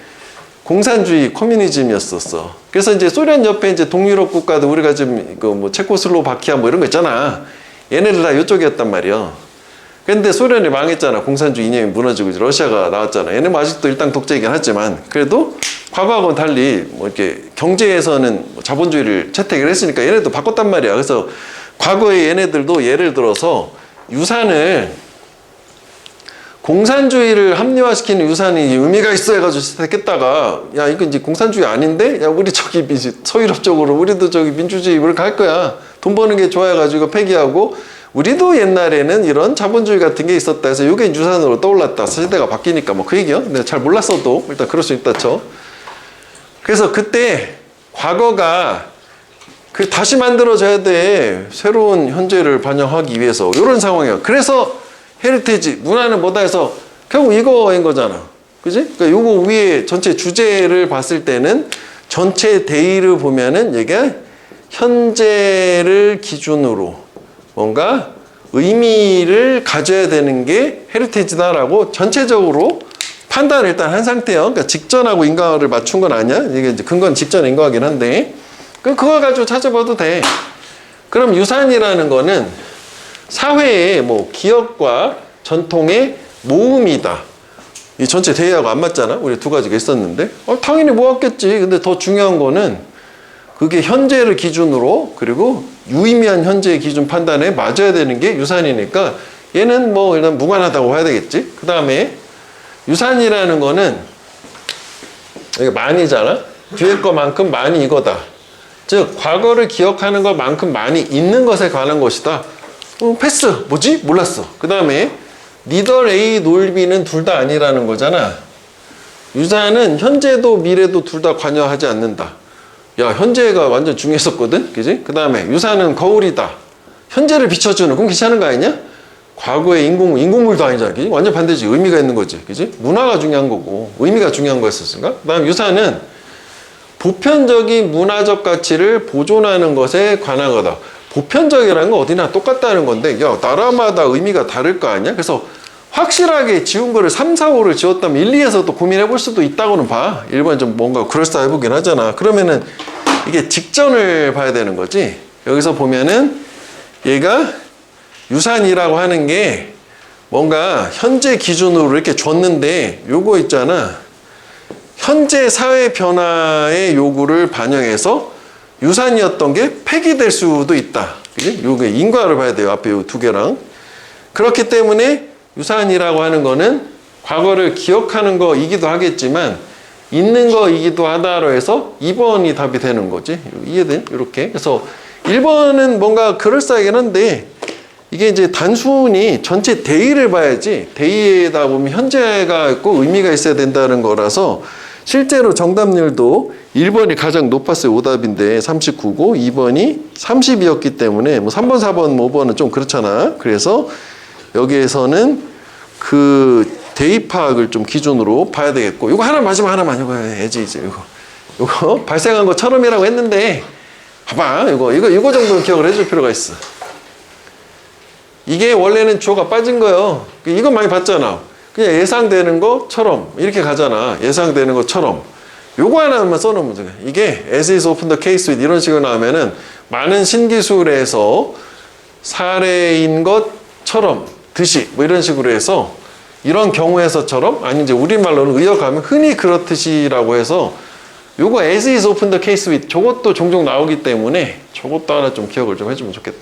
공산주의 커뮤니즘이었었어. 그래서 이제 소련 옆에 이제 동유럽 국가도 우리가 지금 그 뭐 체코슬로바키아 뭐 이런 거 있잖아. 얘네들 다 이쪽이었단 말이야. 근데 소련이 망했잖아. 공산주의 이념이 무너지고 이제 러시아가 나왔잖아. 얘네 뭐 아직도 일당 독재이긴 하지만 그래도 과거하고는 달리 뭐 이렇게 경제에서는 뭐 자본주의를 채택을 했으니까 얘네도 바꿨단 말이야. 그래서 과거에 얘네들도 예를 들어서 유산을 공산주의를 합리화시키는 유산이 의미가 있어 해가지고 채택했다가 야 이거 이제 공산주의 아닌데 야 우리 저기 서유럽 쪽으로 우리도 저기 민주주의 이렇게 할 거야. 돈 버는 게 좋아해가지고 폐기하고 우리도 옛날에는 이런 자본주의 같은 게 있었다 해서 이게 유산으로 떠올랐다. 세대가 바뀌니까 뭐 그 얘기요. 근데 잘 몰랐어도 일단 그럴 수 있다 쳐. 그래서 그때 과거가 그 다시 만들어져야 돼. 새로운 현재를 반영하기 위해서 이런 상황이에요. 그래서 헤리테이지 문화는 뭐다 해서 결국 이거인 거잖아. 그지? 그러니까 요거 위에 전체 주제를 봤을 때는 전체 데이를 보면은 얘가 현재를 기준으로 뭔가 의미를 가져야 되는 게 헤리테이지다라고 전체적으로 판단을 일단 한 상태예요. 그러니까 직전하고 인과를 맞춘 건 아니야. 이게 이제 근거는 직전 인과긴 한데 그거 가지고 찾아봐도 돼. 그럼 유산이라는 거는 사회의 뭐 기억과 전통의 모음이다. 이 전체 대의하고 안 맞잖아. 우리 두 가지가 있었는데 당연히 모았겠지. 근데 더 중요한 거는 그게 현재를 기준으로 그리고 유의미한 현재의 기준 판단에 맞아야 되는 게 유산이니까 얘는 뭐 일단 무관하다고 봐야 되겠지. 그 다음에 유산이라는 거는 이게 많이잖아. 뒤에 거만큼 많이 이거다. 즉 과거를 기억하는 것만큼 많이 있는 것에 관한 것이다. 패스 뭐지? 몰랐어. 그 다음에 니덜 A 놀 B는 둘 다 아니라는 거잖아. 유산은 현재도 미래도 둘 다 관여하지 않는다. 야 현재가 완전 중요했었거든. 그지? 그 다음에 유산은 거울이다. 현재를 비춰주는 그럼 괜찮은 거 아니냐? 과거의 인공물도 아니잖아. 그지? 완전 반대지. 의미가 있는 거지. 그지? 문화가 중요한 거고 의미가 중요한 거였었으니까. 그 다음 유산은 보편적인 문화적 가치를 보존하는 것에 관한 거다. 보편적이라는 건 어디나 똑같다는 건데 야 나라마다 의미가 다를 거 아니야? 그래서 확실하게 지운 거를 3, 4, 5를 지웠다면 1, 2에서 또 고민해 볼 수도 있다고는 봐. 1번 좀 뭔가 그럴싸해 보긴 하잖아. 그러면은 이게 직전을 봐야 되는 거지. 여기서 보면은 얘가 유산이라고 하는 게 뭔가 현재 기준으로 이렇게 줬는데 요거 있잖아. 현재 사회 변화의 요구를 반영해서 유산이었던 게 폐기될 수도 있다. 그지? 요게 인과를 봐야 돼요. 앞에 요 두 개랑. 그렇기 때문에 유산이라고 하는 거는 과거를 기억하는 거이기도 하겠지만 있는 거이기도 하다로 해서 2번이 답이 되는 거지. 이해돼? 이렇게. 그래서 1번은 뭔가 그럴싸하긴 한데 이게 이제 단순히 전체 대의를 봐야지 대의에다 보면 현재가 있고 의미가 있어야 된다는 거라서 실제로 정답률도 1번이 가장 높았어요. 오답인데 39고 2번이 30이었기 때문에 뭐 3번, 4번, 5번은 좀 그렇잖아. 그래서 여기에서는 그 대의 파악을 좀 기준으로 봐야 되겠고 이거 하나 마지막 하나만 이거 해야지 이제 이거 발생한 것처럼이라고 했는데 봐봐 이거 정도는 기억을 해줄 필요가 있어. 이게 원래는 주어가 빠진 거예요. 이거 많이 봤잖아. 그냥 예상되는 것처럼 이렇게 가잖아. 예상되는 것처럼 요거 하나만 써놓으면 돼. 이게 as is often the case with 이런 식으로 나오면은 많은 신기술에서 사례인 것처럼 듯이 뭐 이런 식으로 해서 이런 경우에서처럼 아니 이제 우리말로는 의역하면 흔히 그렇듯이라고 해서 요거 as is often the case with 저것도 종종 나오기 때문에 저것도 하나 좀 기억을 좀 해주면 좋겠다.